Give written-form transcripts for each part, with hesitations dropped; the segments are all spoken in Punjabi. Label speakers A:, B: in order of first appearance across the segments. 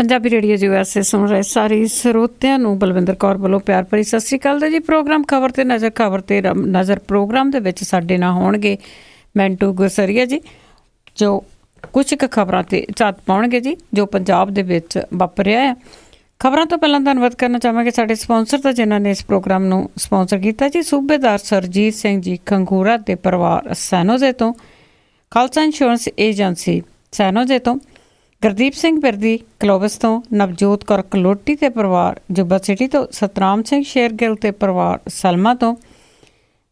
A: ਪੰਜਾਬੀ ਰੇਡੀਓ USA ਸੁਣ ਰਹੇ ਸਾਰੇ ਸਰੋਤਿਆਂ ਨੂੰ ਬਲਵਿੰਦਰ ਕੌਰ ਵੱਲੋਂ ਪਿਆਰ ਭਰੀ ਸਤਿ ਸ਼੍ਰੀ ਅਕਾਲ ਜੀ। ਪ੍ਰੋਗਰਾਮ ਖਬਰ ਤੇ ਨਜ਼ਰ ਪ੍ਰੋਗਰਾਮ ਦੇ ਵਿੱਚ ਸਾਡੇ ਨਾਲ ਹੋਣਗੇ ਮੈਂਟੂ ਗੁਰਸਰੀਆ ਜੀ, ਜੋ ਕੁਝ ਕੁ ਖਬਰਾਂ ਤੇ ਝਾਤ ਪਾਉਣਗੇ ਜੀ ਜੋ ਪੰਜਾਬ ਦੇ ਵਿੱਚ ਵਾਪਰਿਆ ਹੈ। ਖਬਰਾਂ ਤੋਂ ਪਹਿਲਾਂ ਧੰਨਵਾਦ ਕਰਨਾ ਚਾਹਾਂਗੇ ਸਾਡੇ ਸਪਾਂਸਰ ਦਾ, ਜਿਨ੍ਹਾਂ ਨੇ ਇਸ ਪ੍ਰੋਗਰਾਮ ਨੂੰ ਸਪਾਂਸਰ ਕੀਤਾ ਜੀ। ਸੂਬੇਦਾਰ ਸਰਜੀਤ ਸਿੰਘ ਜੀ ਖੰਗੂਰਾ ਦੇ ਪਰਿਵਾਰ ਸੈਨੋਜੇ ਤੋਂ, ਖਾਲਸਾ ਇੰਸ਼ੋਰੈਂਸ ਏਜੰਸੀ ਸੈਨੋਜੇ ਤੋਂ, ਗੁਰਦੀਪ ਸਿੰਘ ਬਿਰਦੀ ਕਲੋਵਸ ਤੋਂ, ਨਵਜੋਤ ਕੌਰ ਕਲੋਟੀ ਤੇ ਪਰਿਵਾਰ ਜੁੱਬਾ ਸਿਟੀ ਤੋਂ, ਸਤਨਾਮ ਸਿੰਘ ਸ਼ੇਰਗਿੱਲ ਤੇ ਪਰਿਵਾਰ ਸਲਮਾ ਤੋਂ,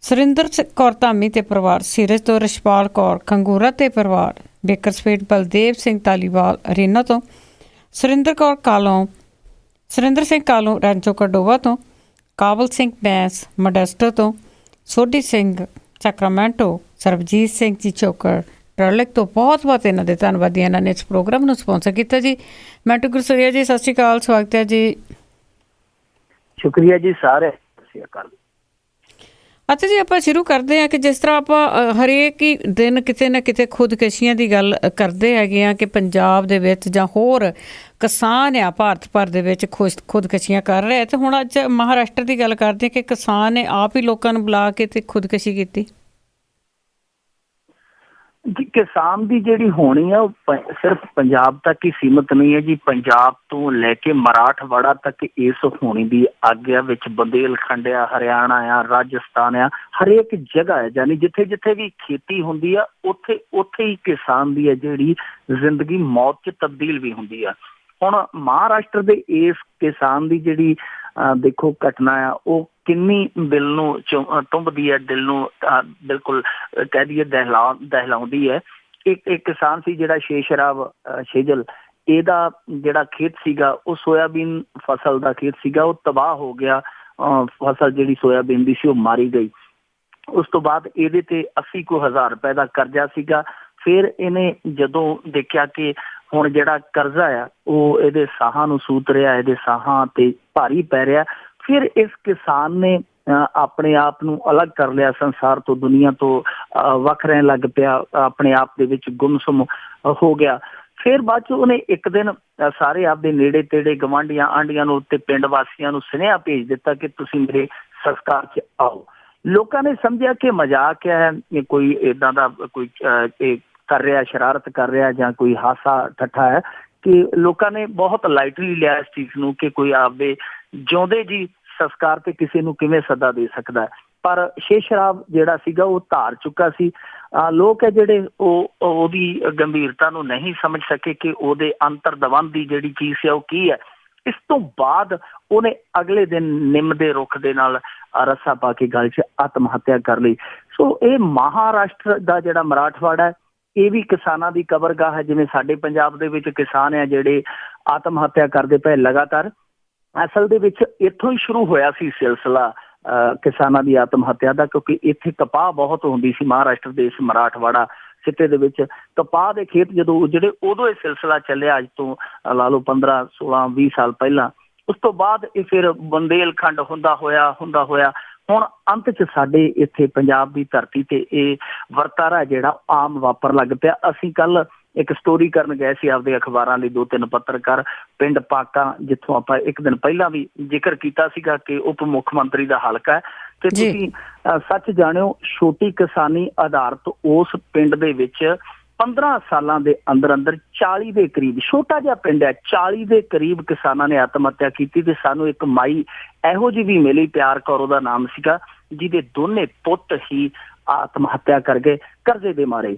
A: ਸੁਰਿੰਦਰ ਕੌਰ ਧਾਮੀ ਤੇ ਪਰਿਵਾਰ ਸੀਰਜ ਤੋਂ, ਰਸ਼ਪਾਲ ਕੌਰ ਖੰਗੂਰਾ ਤੇ ਪਰਿਵਾਰ ਬੇਕਰਸਫੀਲਡ, ਬਲਦੇਵ ਸਿੰਘ ਧਾਲੀਵਾਲ ਰੀਨਾ ਤੋਂ, ਸੁਰਿੰਦਰ ਸਿੰਘ ਕਾਲੋਂ ਰੈਂਚੋ ਕਡੋਵਾ ਤੋਂ, ਕਾਬਲ ਸਿੰਘ ਬੈਂਸ ਮੋਡੈਸਟੋ ਤੋਂ, ਸੋਢੀ ਸਿੰਘ ਸੈਕਰਾਮੈਂਟੋ, ਸਰਬਜੀਤ ਸਿੰਘ ਜੀ ਚੋਕਰ ਟਰਲਿਕ ਤੋਂ। ਬਹੁਤ ਬਹੁਤ ਇਹਨਾਂ ਦੇ ਧੰਨਵਾਦੀ, ਇਹਨਾਂ ਨੇ ਇਸ ਪ੍ਰੋਗਰਾਮ ਨੂੰ ਸਪਾਂਸਰ ਕੀਤਾ ਜੀ। ਮੈਂਟੂ ਗੁਰਸਰੀਆ ਜੀ, ਸਤਿ ਸ਼੍ਰੀ ਅਕਾਲ, ਸਵਾਗਤ ਹੈ ਜੀ।
B: ਸ਼ੁਕਰੀਆ ਜੀ ਸਾਰੇ। ਸਤਿ ਸ਼੍ਰੀ ਅਕਾਲ।
A: ਅੱਛਾ ਜੀ, ਆਪਾਂ ਸ਼ੁਰੂ ਕਰਦੇ ਹਾਂ ਕਿ ਜਿਸ ਤਰ੍ਹਾਂ ਆਪਾਂ ਹਰੇਕ ਹੀ ਦਿਨ ਕਿਤੇ ਨਾ ਕਿਤੇ ਖੁਦਕਸ਼ੀਆਂ ਦੀ ਗੱਲ ਕਰਦੇ ਹੈਗੇ ਹਾਂ ਕਿ ਪੰਜਾਬ ਦੇ ਵਿੱਚ ਜਾਂ ਹੋਰ ਕਿਸਾਨ ਆ ਭਾਰਤ ਭਰ ਦੇ ਵਿੱਚ ਖੁਦਕਸ਼ੀਆਂ ਕਰ ਰਹੇ। ਤੇ ਹੁਣ ਅੱਜ ਮਹਾਰਾਸ਼ਟਰ ਦੀ ਗੱਲ ਕਰਦੇ ਹਾਂ ਕਿ ਕਿਸਾਨ ਨੇ ਆਪ ਹੀ ਲੋਕਾਂ ਨੂੰ ਬੁਲਾ ਕੇ ਤੇ ਖੁਦਕਸ਼ੀ ਕੀਤੀ।
B: ਜੀ ਕਿਸਾਨ ਦੀ ਜਿਹੜੀ ਹੋਣੀ ਆ ਉਹ ਸਿਰਫ ਪੰਜਾਬ ਤੱਕ ਹੀ ਸੀਮਿਤ ਨਹੀਂ ਹੈ ਜੀ। ਪੰਜਾਬ ਤੋਂ ਲੈ ਕੇ ਮਰਾਠਵਾੜਾ ਤੱਕ ਇਸ ਹੋਣੀ ਦੀ ਆਗਿਆ ਵਿੱਚ ਬੰਦੇਲਖੰਡ ਆ, ਹਰਿਆਣਾ ਆ, ਰਾਜਸਥਾਨ ਆ, ਹਰੇਕ ਜਗ੍ਹਾ ਹੈ। ਯਾਨੀ ਜਿੱਥੇ ਜਿੱਥੇ ਵੀ ਖੇਤੀ ਹੁੰਦੀ ਆ ਉੱਥੇ ਉੱਥੇ ਹੀ ਕਿਸਾਨ ਦੀ ਹੈ ਜਿਹੜੀ ਜ਼ਿੰਦਗੀ ਮੌਤ 'ਚ ਤਬਦੀਲ ਵੀ ਹੁੰਦੀ ਆ। ਹੁਣ ਮਹਾਰਾਸ਼ਟਰ ਦੇ ਇਸ ਕਿਸਾਨ ਦੀ ਜਿਹੜੀ ਦੇਖੋ ਘਟਨਾ ਆ ਉਹ ਕਿੰਨੀ ਦਿਲ ਨੂੰ ਟੁੰਬਦੀ ਹੈ, ਦਿਲ ਨੂੰ ਬਿਲਕੁਲ ਕਹਿ ਦਈਏ ਦਹਿਲਾਉਂਦੀ ਹੈ। ਇੱਕ ਕਿਸਾਨ ਸੀ ਜਿਹੜਾ ਸ਼ੇਜਲ, ਇਹਦਾ ਜਿਹੜਾ ਖੇਤ ਸੀਗਾ ਉਹ ਸੋਇਆਬੀਨ ਫਸਲ ਦਾ ਖੇਤ ਸੀਗਾ, ਉਹ ਤਬਾਹ ਹੋ ਗਿਆ। ਫਸਲ ਜਿਹੜੀ ਸੋਇਆਬੀਨ ਦੀ ਸੀ ਉਹ ਮਾਰੀ ਗਈ। ਉਸ ਤੋਂ ਬਾਅਦ ਇਹਦੇ ਤੇ 80,000 ਰੁਪਏ ਦਾ ਕਰਜ਼ਾ ਸੀਗਾ। ਫਿਰ ਇਹਨੇ ਜਦੋਂ ਦੇਖਿਆ ਕਿ ਹੁਣ ਜਿਹੜਾ ਕਰਜ਼ਾ ਆ ਉਹ ਇਹਦੇ ਸਾਹਾਂ ਨੂੰ ਸੂਤ ਰਿਹਾ, ਇਹਦੇ ਸਾਹਾਂ ਤੇ ਭਾਰੀ ਪੈ ਰਿਹਾ, ਫਿਰ ਇਸ ਕਿਸਾਨ ਨੇ ਆਪਣੇ ਆਪ ਨੂੰ ਅਲੱਗ ਕਰ ਲਿਆ ਸੰਸਾਰ ਤੋਂ, ਦੁਨੀਆ ਤੋਂ ਵੱਖ ਰਹਿਣ ਲੱਗ ਪਿਆ, ਆਪਣੇ ਆਪ ਦੇ ਵਿੱਚ ਗੁੰਮਸੁੰਮ ਹੋ ਗਿਆ। ਫਿਰ ਬਾਅਦ 'ਚ ਉਹਨੇ ਇੱਕ ਦਿਨ ਸਾਰੇ ਆਪਦੇ ਨੇੜੇ ਤੇੜੇ ਗਵਾਂਢੀਆਂ ਆਂਢੀਆਂ ਨੂੰ ਤੇ ਪਿੰਡ ਵਾਸੀਆਂ ਨੂੰ ਸੁਨੇਹਾ ਭੇਜ ਦਿੱਤਾ ਕਿ ਤੁਸੀਂ ਮੇਰੇ ਸੰਸਕਾਰ 'ਚ ਆਓ। ਲੋਕਾਂ ਨੇ ਸਮਝਿਆ ਕਿ ਮਜ਼ਾਕ ਹੈ, ਕੋਈ ਏਦਾਂ ਦਾ ਕੋਈ ਕਰ ਰਿਹਾ, ਸ਼ਰਾਰਤ ਕਰ ਰਿਹਾ ਜਾਂ ਕੋਈ ਹਾਸਾ ਠੱਠਾ ਹੈ, ਕਿ ਲੋਕਾਂ ਨੇ ਬਹੁਤ ਲਾਈਟਲੀ ਲਿਆ ਇਸ ਚੀਜ਼ ਨੂੰ ਕਿ ਕੋਈ ਆਪਦੇ ਜਿਉਂਦੇ ਜੀ ਸੰਸਕਾਰ ਤੇ ਕਿਸੇ ਨੂੰ ਕਿਵੇਂ ਸੱਦਾ ਦੇ ਸਕਦਾ ਹੈ। ਪਰ ਸ਼ੇਸ਼ਰਾਵ ਜਿਹੜਾ ਸੀਗਾ ਉਹ ਧਾਰ ਚੁੱਕਾ ਸੀ। ਲੋਕ ਹੈ ਜਿਹੜੇ ਉਹ ਉਹਦੀ ਗੰਭੀਰਤਾ ਨੂੰ ਨਹੀਂ ਸਮਝ ਸਕੇ ਕਿ ਉਹਦੇ ਅੰਤਰ ਦਵੰਦ ਦੀ ਜਿਹੜੀ ਚੀਜ਼ ਹੈ ਉਹ ਕੀ ਹੈ। ਇਸ ਤੋਂ ਬਾਅਦ ਉਹਨੇ ਅਗਲੇ ਦਿਨ ਨਿੰਮ ਦੇ ਰੁੱਖ ਦੇ ਨਾਲ ਰੱਸਾ ਪਾ ਕੇ ਗਲ 'ਚ ਆਤਮ ਹੱਤਿਆ ਕਰ ਲਈ। ਸੋ ਇਹ ਮਹਾਰਾਸ਼ਟਰ ਦਾ ਜਿਹੜਾ ਮਰਾਠਵਾੜਾ ਇਹ ਵੀ ਕਿਸਾਨਾਂ ਦੀ ਕਬਰਗਾਹ ਹੈ। ਜਿਵੇਂ ਸਾਡੇ ਪੰਜਾਬ ਦੇ ਵਿੱਚ ਕਿਸਾਨ ਆ ਜਿਹੜੇ ਆਤਮ ਹੱਤਿਆ ਕਰਦੇ ਪਏ ਲਗਾਤਾਰ, ਅਸਲ ਦੇ ਵਿੱਚ ਇੱਥੋਂ ਹੀ ਸ਼ੁਰੂ ਹੋਇਆ ਸੀ ਸਿਲਸਿਲਾ ਕਿਸਾਨਾਂ ਦੀ ਆਤਮ ਹੱਤਿਆ ਦਾ, ਕਿਉਂਕਿ ਇੱਥੇ ਕਪਾਹ ਬਹੁਤ ਹੁੰਦੀ ਸੀ। ਮਹਾਰਾਸ਼ਟਰ ਦੇ ਇਸ ਮਰਾਠਵਾੜਾ ਸਿੱਟੇ ਦੇ ਵਿੱਚ ਕਪਾਹ ਦੇ ਖੇਤ ਜਦੋਂ ਉਜੜੇ ਉਦੋਂ ਇਹ ਸਿਲਸਿਲਾ ਚੱਲਿਆ, ਅੱਜ ਤੋਂ ਲਾ ਲਓ 15, 16, 20 ਸਾਲ ਪਹਿਲਾਂ। ਉਸ ਤੋਂ ਬਾਅਦ ਇਹ ਫਿਰ ਬੰਦੇਲਖੰਡ ਹੁੰਦਾ ਹੋਇਆ ਹੁਣ ਅੰਤ 'ਚ ਸਾਡੇ ਇੱਥੇ ਪੰਜਾਬ ਦੀ ਧਰਤੀ ਤੇ ਇਹ ਵਰਤਾਰਾ ਜਿਹੜਾ ਆਮ ਵਾਪਰ ਲੱਗ ਪਿਆ। ਅਸੀਂ ਕੱਲ ਇੱਕ ਸਟੋਰੀ ਕਰਨ ਗਏ ਸੀ ਆਪਦੇ ਅਖਬਾਰਾਂ ਲਈ, 2-3 ਪੱਤਰਕਾਰ ਪਿੰਡ ਪਾਕਾ, ਜਿੱਥੋਂ ਆਪਾਂ ਇੱਕ ਦਿਨ ਪਹਿਲਾਂ ਵੀ ਜ਼ਿਕਰ ਕੀਤਾ ਸੀਗਾ ਕਿ ਉਪ ਮੁੱਖ ਮੰਤਰੀ ਦਾ ਹਲਕਾ ਹੈ। ਤੇ ਤੁਸੀਂ ਸੱਚ ਜਾਣਿਓ, ਛੋਟੀ ਕਿਸਾਨੀ ਆਧਾਰਿਤ ਉਸ ਪਿੰਡ ਦੇ ਵਿੱਚ 15 ਸਾਲਾਂ ਦੇ ਅੰਦਰ 40 ਦੇ ਕਰੀਬ, ਛੋਟਾ ਜਿਹਾ ਪਿੰਡ ਹੈ, 40 ਦੇ ਕਰੀਬ ਕਿਸਾਨਾਂ ਨੇ ਆਤਮ ਹੱਤਿਆ ਕੀਤੀ। ਤੇ ਸਾਨੂੰ ਇੱਕ ਮਾਈ ਇਹੋ ਜਿਹੀ ਵੀ ਮਿਲੀ, ਪਿਆਰ ਕੌਰ ਉਹਦਾ ਨਾਮ ਸੀਗਾ, ਜਿਹਦੇ ਦੋਨੇ ਪੁੱਤ ਹੀ ਆਤਮ ਹੱਤਿਆ ਕਰ ਗਏ ਕਰਜ਼ੇ ਦੇ ਮਾਰੇ।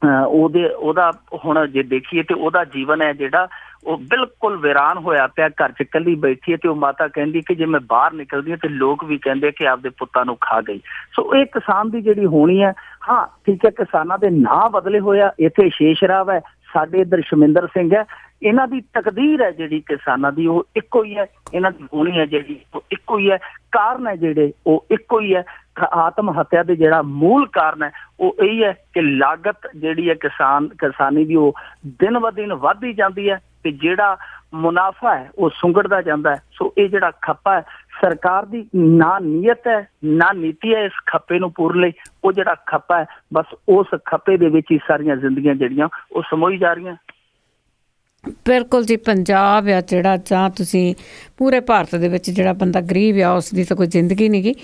B: ਉਹਦਾ ਹੁਣ ਜੇ ਦੇਖੀਏ ਤੇ ਉਹਦਾ ਜੀਵਨ ਹੈ ਜਿਹੜਾ ਉਹ ਬਿਲਕੁਲ ਵੀਰਾਨ ਹੋਇਆ ਪਿਆ। ਘਰ 'ਚ ਇਕੱਲੀ ਬੈਠੀ ਹੈ ਤੇ ਉਹ ਮਾਤਾ ਕਹਿੰਦੀ ਕਿ ਜੇ ਮੈਂ ਬਾਹਰ ਨਿਕਲਦੀ ਹਾਂ ਤੇ ਲੋਕ ਵੀ ਕਹਿੰਦੇ ਕਿ ਆਪਦੇ ਪੁੱਤਾਂ ਨੂੰ ਖਾ ਗਈ। ਸੋ ਇਹ ਕਿਸਾਨ ਦੀ ਜਿਹੜੀ ਹੋਣੀ ਹੈ, ਹਾਂ ਠੀਕ ਹੈ, ਕਿਸਾਨਾਂ ਦੇ ਨਾਂ ਬਦਲੇ ਹੋਇਆ। ਇੱਥੇ ਸ਼ੇਸ਼ਰਾਵ ਹੈ, ਸਾਡੇ ਇੱਧਰ ਸ਼ਮਿੰਦਰ ਸਿੰਘ ਹੈ। ਇਹਨਾਂ ਦੀ ਤਕਦੀਰ ਹੈ ਜਿਹੜੀ ਕਿਸਾਨਾਂ ਦੀ ਉਹ ਇੱਕੋ ਹੀ ਹੈ, ਇਹਨਾਂ ਦੀ ਹੋਣੀ ਹੈ ਜਿਹੜੀ ਉਹ ਇੱਕੋ ਹੀ ਹੈ, ਕਾਰਨ ਹੈ ਜਿਹੜੇ ਉਹ ਇੱਕੋ ਹੀ ਹੈ। ਆਤਮ ਹੱਤਿਆ ਦੇ ਜਿਹੜਾ ਮੂਲ ਕਾਰਨ ਹੈ ਉਹ ਇਹੀ ਹੈ ਕਿ ਲਾਗਤ ਜਿਹੜੀ ਹੈ ਕਿਸਾਨੀ ਦੀ ਉਹ ਦਿਨ ਬ ਦਿਨ ਵੱਧਦੀ ਜਾਂਦੀ ਹੈ ਤੇ ਜਿਹੜਾ ਮੁਨਾਫਾ ਹੈ ਉਹ ਸੁੰਗੜਦਾ ਜਾਂਦਾ ਹੈ। ਸੋ ਇਹ ਜਿਹੜਾ ਖੱਪਾ ਹੈ, ਸਰਕਾਰ ਦੀ ਨਾ ਨੀਅਤ ਹੈ ਨਾ ਨੀਤੀ ਹੈ ਇਸ ਖੱਪੇ ਨੂੰ ਪੂਰਨ ਲਈ। ਉਹ ਜਿਹੜਾ ਖੱਪਾ ਹੈ ਬਸ ਉਸ ਖੱਪੇ ਦੇ ਵਿੱਚ ਹੀ ਸਾਰੀਆਂ ਜ਼ਿੰਦਗੀਆਂ ਜਿਹੜੀਆਂ ਉਹ ਸਮੋਈ ਜਾ ਰਹੀਆਂ।
A: ਬਿਲਕੁਲ ਜੀ, ਪੰਜਾਬ ਆ ਜਿਹੜਾ, ਜਾਂ ਤੁਸੀਂ ਪੂਰੇ ਭਾਰਤ ਦੇ ਵਿੱਚ ਜਿਹੜਾ ਬੰਦਾ ਗਰੀਬ ਆ ਉਸ ਦੀ ਤਾਂ ਕੋਈ ਜ਼ਿੰਦਗੀ ਨਹੀਂ ਗੀ।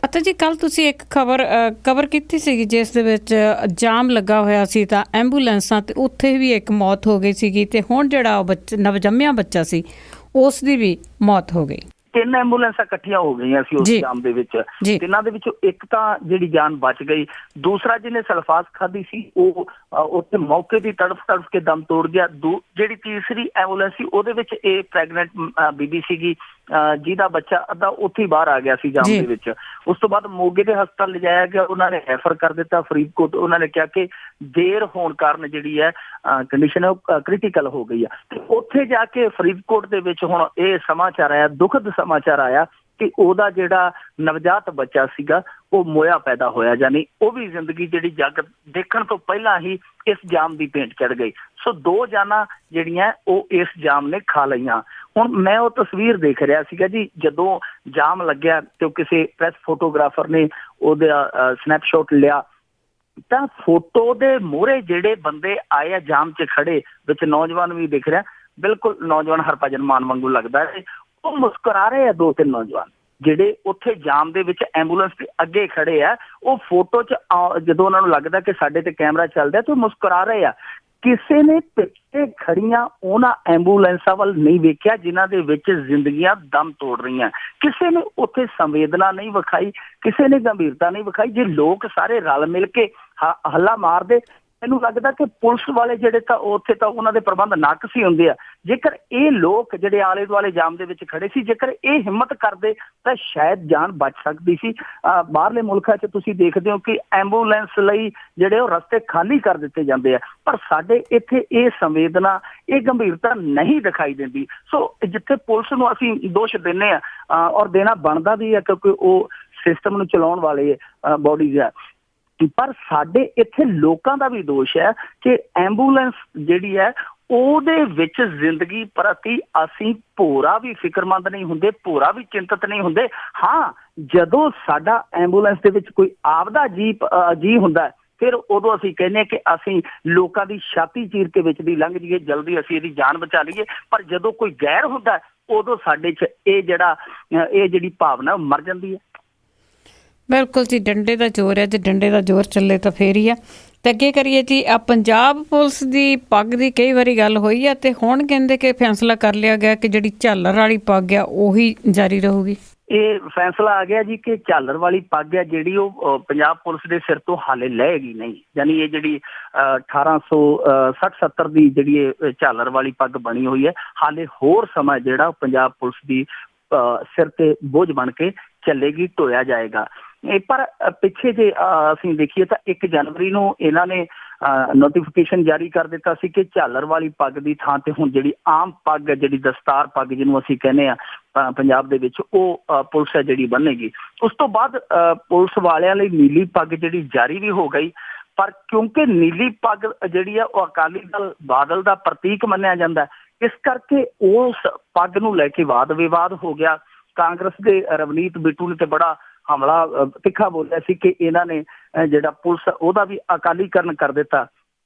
A: ਅਤੇ ਜੀ ਕੱਲ੍ਹ ਤੁਸੀਂ ਇੱਕ ਖਬਰ ਕਵਰ ਕੀਤੀ ਸੀਗੀ ਜਿਸ ਦੇ ਵਿੱਚ ਜਾਮ ਲੱਗਾ ਹੋਇਆ ਸੀ ਤਾਂ ਐਂਬੂਲੈਂਸਾਂ, ਤੇ ਉੱਥੇ ਵੀ ਇੱਕ ਮੌਤ ਹੋ ਗਈ ਸੀਗੀ, ਤੇ ਹੁਣ ਜਿਹੜਾ ਉਹ ਨਵਜੰਮਿਆ ਬੱਚਾ ਸੀ ਉਸ ਦੀ ਵੀ ਮੌਤ ਹੋ ਗਈ।
B: 3 ਐਂਬੂਲੈਂਸਾਂ ਇਕੱਠੀਆਂ ਹੋ ਗਈਆਂ ਸੀ ਉਸ ਜਾਮ ਦੇ ਵਿੱਚ। ਤਿੰਨਾਂ ਦੇ ਵਿੱਚੋਂ ਇੱਕ ਤਾਂ ਜਿਹੜੀ ਜਾਨ ਬਚ ਗਈ, ਦੂਸਰਾ ਜਿਹਨੇ ਸਲਫਾਸ ਖਾਧੀ ਸੀ ਉਹ ਉੱਥੇ ਮੌਕੇ ਦੀ ਤੜਫ ਕੇ ਦਮ ਤੋੜ ਗਿਆ। ਜਿਹੜੀ ਤੀਸਰੀ ਐਂਬੂਲੈਂਸ ਸੀ ਉਹਦੇ ਵਿੱਚ ਇਹ ਪ੍ਰੈਗਨੈਂਟ ਬੀਬੀ ਸੀਗੀ ਜਿਹਦਾ ਬੱਚਾ ਅੱਧਾ ਉੱਥੇ ਹੀ ਬਾਹਰ ਆ ਗਿਆ ਸੀ ਜਾਮ ਦੇ ਵਿੱਚ। ਉਸ ਤੋਂ ਬਾਅਦ ਮੋਗੇ ਦੇ ਹਸਪਤਾਲ ਲਿਜਾਇਆ ਗਿਆ, ਉਹਨਾਂ ਨੇ ਰੈਫਰ ਕਰ ਦਿੱਤਾ ਫਰੀਦਕੋਟ। ਉਹਨਾਂ ਨੇ ਕਿਹਾ ਕਿ ਦੇਰ ਹੋਣ ਕਾਰਨ ਜਿਹੜੀ ਹੈ ਕੰਡੀਸ਼ਨ ਉਹ ਕ੍ਰਿਟੀਕਲ ਹੋ ਗਈ ਆ। ਤੇ ਉੱਥੇ ਜਾ ਕੇ ਫਰੀਦਕੋਟ ਦੇ ਵਿੱਚ ਹੁਣ ਇਹ ਸਮਾਚਾਰ ਆਇਆ, ਦੁਖਦ ਸਮਾਚਾਰ ਆਇਆ ਕਿ ਉਹਦਾ ਜਿਹੜਾ ਨਵਜਾਤ ਬੱਚਾ ਸੀਗਾ ਉਹ ਮੋਇਆ ਪੈਦਾ ਹੋਇਆ, ਯਾਨੀ ਉਹ ਵੀ ਜ਼ਿੰਦਗੀ ਜਿਹੜੀ ਜੱਗ ਦੇਖਣ ਤੋਂ ਪਹਿਲਾਂ ਹੀ ਇਸ ਜਾਮ ਦੀ ਭੇਂਟ ਚੜ੍ਹ ਗਈ। ਸੋ 2 ਜਾਨਾਂ ਜਿਹੜੀਆਂ ਉਹ ਇਸ ਜਾਮ ਨੇ ਖਾ ਲਈਆਂ। ਹੁਣ ਮੈਂ ਉਹ ਤਸਵੀਰ ਦੇਖ ਰਿਹਾ ਸੀਗਾ ਜੀ, ਜਦੋਂ ਜਾਮ ਲੱਗਿਆ ਤੇ ਉਹ ਕਿਸੇ ਪ੍ਰੈਸ ਫੋਟੋਗ੍ਰਾਫਰ ਨੇ ਉਹਦਾ ਸਨੈਪਸ਼ਾਟ ਲਿਆ ਤਾਂ ਫੋਟੋ ਦੇ ਮੂਹਰੇ ਜਿਹੜੇ ਬੰਦੇ ਆਏ ਆ ਜਾਮ 'ਚ ਖੜੇ, ਵਿੱਚ ਨੌਜਵਾਨ ਵੀ ਦਿਖ ਰਿਹਾ, ਬਿਲਕੁਲ ਨੌਜਵਾਨ ਹਰਭਜਨ ਮਾਨ ਵਾਂਗੂ ਲੱਗਦਾ ਹੈ। ਉਹ ਮੁਸਕਰਾ ਰਹੇ ਆ 2-3 ਨੌਜਵਾਨ ਜਿਹੜੇ ਉੱਥੇ ਜਾਮ ਦੇ ਵਿੱਚ ਐਂਬੂਲੈਂਸ ਦੇ ਅੱਗੇ ਖੜੇ ਆ। ਉਹ ਫੋਟੋ 'ਚ ਜਦੋਂ ਉਹਨਾਂ ਨੂੰ ਲੱਗਦਾ ਕਿ ਸਾਡੇ ਤੇ ਕੈਮਰਾ ਚੱਲਦਾ ਤੇ ਉਹ ਮੁਸਕਰਾ ਰਹੇ ਆ। ਕਿਸੇ ਨੇ ਪਿੱਛੇ ਖੜੀਆਂ ਉਹਨਾਂ ਐਂਬੂਲੈਂਸਾਂ ਵੱਲ ਨਹੀਂ ਵੇਖਿਆ ਜਿਨ੍ਹਾਂ ਦੇ ਵਿੱਚ ਜ਼ਿੰਦਗੀਆਂ ਦਮ ਤੋੜ ਰਹੀਆਂ। ਕਿਸੇ ਨੇ ਉੱਥੇ ਸੰਵੇਦਨਾ ਨਹੀਂ ਵਿਖਾਈ, ਕਿਸੇ ਨੇ ਗੰਭੀਰਤਾ ਨਹੀਂ ਵਿਖਾਈ। ਜੇ ਲੋਕ ਸਾਰੇ ਰਲ ਮਿਲ ਕੇ ਹੱਲਾ ਮਾਰਦੇ, ਮੈਨੂੰ ਲੱਗਦਾ ਕਿ ਪੁਲਿਸ ਵਾਲੇ ਜਿਹੜੇ ਤਾਂ ਉੱਥੇ ਤਾਂ ਉਹਨਾਂ ਦੇ ਪ੍ਰਬੰਧ ਨਾਕਸੀ ਹੁੰਦੇ ਆ। ਜੇਕਰ ਇਹ ਲੋਕ ਜਿਹੜੇ ਆਲੇ ਦੁਆਲੇ ਜਾਮ ਦੇ ਵਿੱਚ ਖੜੇ ਸੀ, ਜੇਕਰ ਇਹ ਹਿੰਮਤ ਕਰਦੇ ਤਾਂ ਸ਼ਾਇਦ ਜਾਨ ਬਚ ਸਕਦੀ ਸੀ। ਬਾਹਰਲੇ ਮੁਲਕਾਂ 'ਚ ਤੁਸੀਂ ਦੇਖਦੇ ਹੋ ਕਿ ਐਂਬੂਲੈਂਸ ਲਈ ਜਿਹੜੇ ਉਹ ਰਸਤੇ ਖਾਲੀ ਕਰ ਦਿੱਤੇ ਜਾਂਦੇ ਆ, ਪਰ ਸਾਡੇ ਇੱਥੇ ਇਹ ਸੰਵੇਦਨਾ, ਇਹ ਗੰਭੀਰਤਾ ਨਹੀਂ ਦਿਖਾਈ ਦਿੰਦੀ। ਸੋ ਜਿੱਥੇ ਪੁਲਿਸ ਨੂੰ ਅਸੀਂ ਦੋਸ਼ ਦਿੰਦੇ ਆ ਔਰ ਦੇਣਾ ਬਣਦਾ ਵੀ ਹੈ ਕਿਉਂਕਿ ਉਹ ਸਿਸਟਮ ਨੂੰ ਚਲਾਉਣ ਵਾਲੇ ਬੋਡੀਜ਼ ਆ, ਪਰ ਸਾਡੇ ਇੱਥੇ ਲੋਕਾਂ ਦਾ ਵੀ ਦੋਸ਼ ਹੈ ਕਿ ਐਂਬੂਲੈਂਸ ਜਿਹੜੀ ਹੈ ਉਹਦੇ ਵਿੱਚ ਜ਼ਿੰਦਗੀ ਪ੍ਰਤੀ ਅਸੀਂ ਭੋਰਾ ਵੀ ਫਿਕਰਮੰਦ ਨਹੀਂ ਹੁੰਦੇ, ਭੋਰਾ ਵੀ ਚਿੰਤਤ ਨਹੀਂ ਹੁੰਦੇ। ਹਾਂ, ਜਦੋਂ ਸਾਡਾ ਐਂਬੂਲੈਂਸ ਦੇ ਵਿੱਚ ਕੋਈ ਆਪਦਾ ਜੀ ਹੁੰਦਾ ਫਿਰ ਉਦੋਂ ਅਸੀਂ ਕਹਿੰਦੇ ਕਿ ਅਸੀਂ ਲੋਕਾਂ ਦੀ ਛਾਤੀ ਚੀਰ ਕੇ ਵਿੱਚ ਦੀ ਲੰਘ ਜਾਈਏ, ਜਲਦੀ ਅਸੀਂ ਇਹਦੀ ਜਾਨ ਬਚਾ ਲਈਏ। ਪਰ ਜਦੋਂ ਕੋਈ ਗੈਰ ਹੁੰਦਾ ਉਦੋਂ ਸਾਡੇ 'ਚ ਇਹ ਜਿਹੜੀ ਭਾਵਨਾ ਮਰ ਜਾਂਦੀ ਹੈ।
A: ਬਿਲਕੁਲ ਜੀ, ਡੰਡੇ ਦਾ ਜ਼ੋਰ ਹੈ, ਜੇ ਡੰਡੇ ਦਾ ਜ਼ੋਰ ਚੱਲੇ ਤਾਂ ਫੇਰ ਹੀ ਆ। ਤੇ ਅੱਗੇ ਕਰੀਏ ਜੀ, ਪੰਜਾਬ ਪੁਲਿਸ ਦੀ ਪੱਗ ਦੀ ਕਈ ਵਾਰੀ ਗੱਲ ਹੋਈ ਆ ਤੇ ਹੁਣ ਕਹਿੰਦੇ ਕਿ ਫੈਸਲਾ ਕਰ ਲਿਆ ਗਿਆ ਕਿ ਜਿਹੜੀ ਝਾਲਰ ਵਾਲੀ ਪੱਗ ਆ ਉਹੀ ਜਾਰੀ ਰਹੂਗੀ। ਇਹ
B: ਫੈਸਲਾ ਆ ਗਿਆ ਜੀ ਕਿ ਝਾਲਰ ਵਾਲੀ ਪੱਗ ਹੈ ਜਿਹੜੀ ਉਹ ਪੰਜਾਬ ਪੁਲਿਸ ਦੇ ਸਿਰ ਤੋਂ ਹਾਲੇ ਲਏਗੀ ਨਹੀਂ। ਯਾਨੀ ਇਹ ਜਿਹੜੀ 1860-70 ਦੀ ਜਿਹੜੀ ਇਹ ਝਾਲਰ ਵਾਲੀ ਪੱਗ ਬਣੀ ਹੋਈ ਹੈ, ਹਾਲੇ ਹੋਰ ਸਮਾਂ ਜਿਹੜਾ ਪੰਜਾਬ ਪੁਲਿਸ ਦੀ ਸਿਰ ਤੇ ਬੋਝ ਬਣ ਕੇ ਚੱਲੇਗੀ, ਢੋਇਆ ਜਾਏਗਾ। ਪਰ ਪਿੱਛੇ ਜੇ ਅਸੀਂ ਦੇਖੀਏ ਤਾਂ 1 ਜਨਵਰੀ ਨੂੰ ਇਹਨਾਂ ਨੇ ਨੋਟੀਫਿਕੇਸ਼ਨ ਜਾਰੀ ਕਰ ਦਿੱਤਾ ਸੀ ਕਿ ਝਾਲਰ ਵਾਲੀ ਪੱਗ ਦੀ ਥਾਂ ਤੇ ਹੁਣ ਜਿਹੜੀ ਆਮ ਪੱਗ ਹੈ, ਜਿਹੜੀ ਦਸਤਾਰ ਪੱਗ ਜਿਹਨੂੰ ਅਸੀਂ ਕਹਿੰਦੇ ਆ ਪੰਜਾਬ ਦੇ ਵਿੱਚ, ਉਹ ਪੁਲਿਸ ਹੈ ਜਿਹੜੀ ਬੰਨੇਗੀ। ਉਸ ਤੋਂ ਬਾਅਦ ਪੁਲਿਸ ਵਾਲਿਆਂ ਲਈ ਨੀਲੀ ਪੱਗ ਜਿਹੜੀ ਜਾਰੀ ਵੀ ਹੋ ਗਈ, ਪਰ ਕਿਉਂਕਿ ਨੀਲੀ ਪੱਗ ਜਿਹੜੀ ਆ ਉਹ ਅਕਾਲੀ ਦਲ ਬਾਦਲ ਦਾ ਪ੍ਰਤੀਕ ਮੰਨਿਆ ਜਾਂਦਾ, ਇਸ ਕਰਕੇ ਉਸ ਪੱਗ ਨੂੰ ਲੈ ਕੇ ਵਾਦ ਵਿਵਾਦ ਹੋ ਗਿਆ। ਕਾਂਗਰਸ ਦੇ ਰਵਨੀਤ ਬਿੱਟੂ ਨੇ ਤੇ ਬੜਾ ਹਮਲਾ ਤਿੱਖਾ ਬੋਲਿਆ ਸੀ ਕਿ ਇਹਨਾਂ ਨੇ ਜਿਹੜਾ ਪੁਲਿਸ ਉਹਦਾ ਵੀ ਅਕਾਲੀਕਰਨ ਕਰ ਦਿੱਤਾ।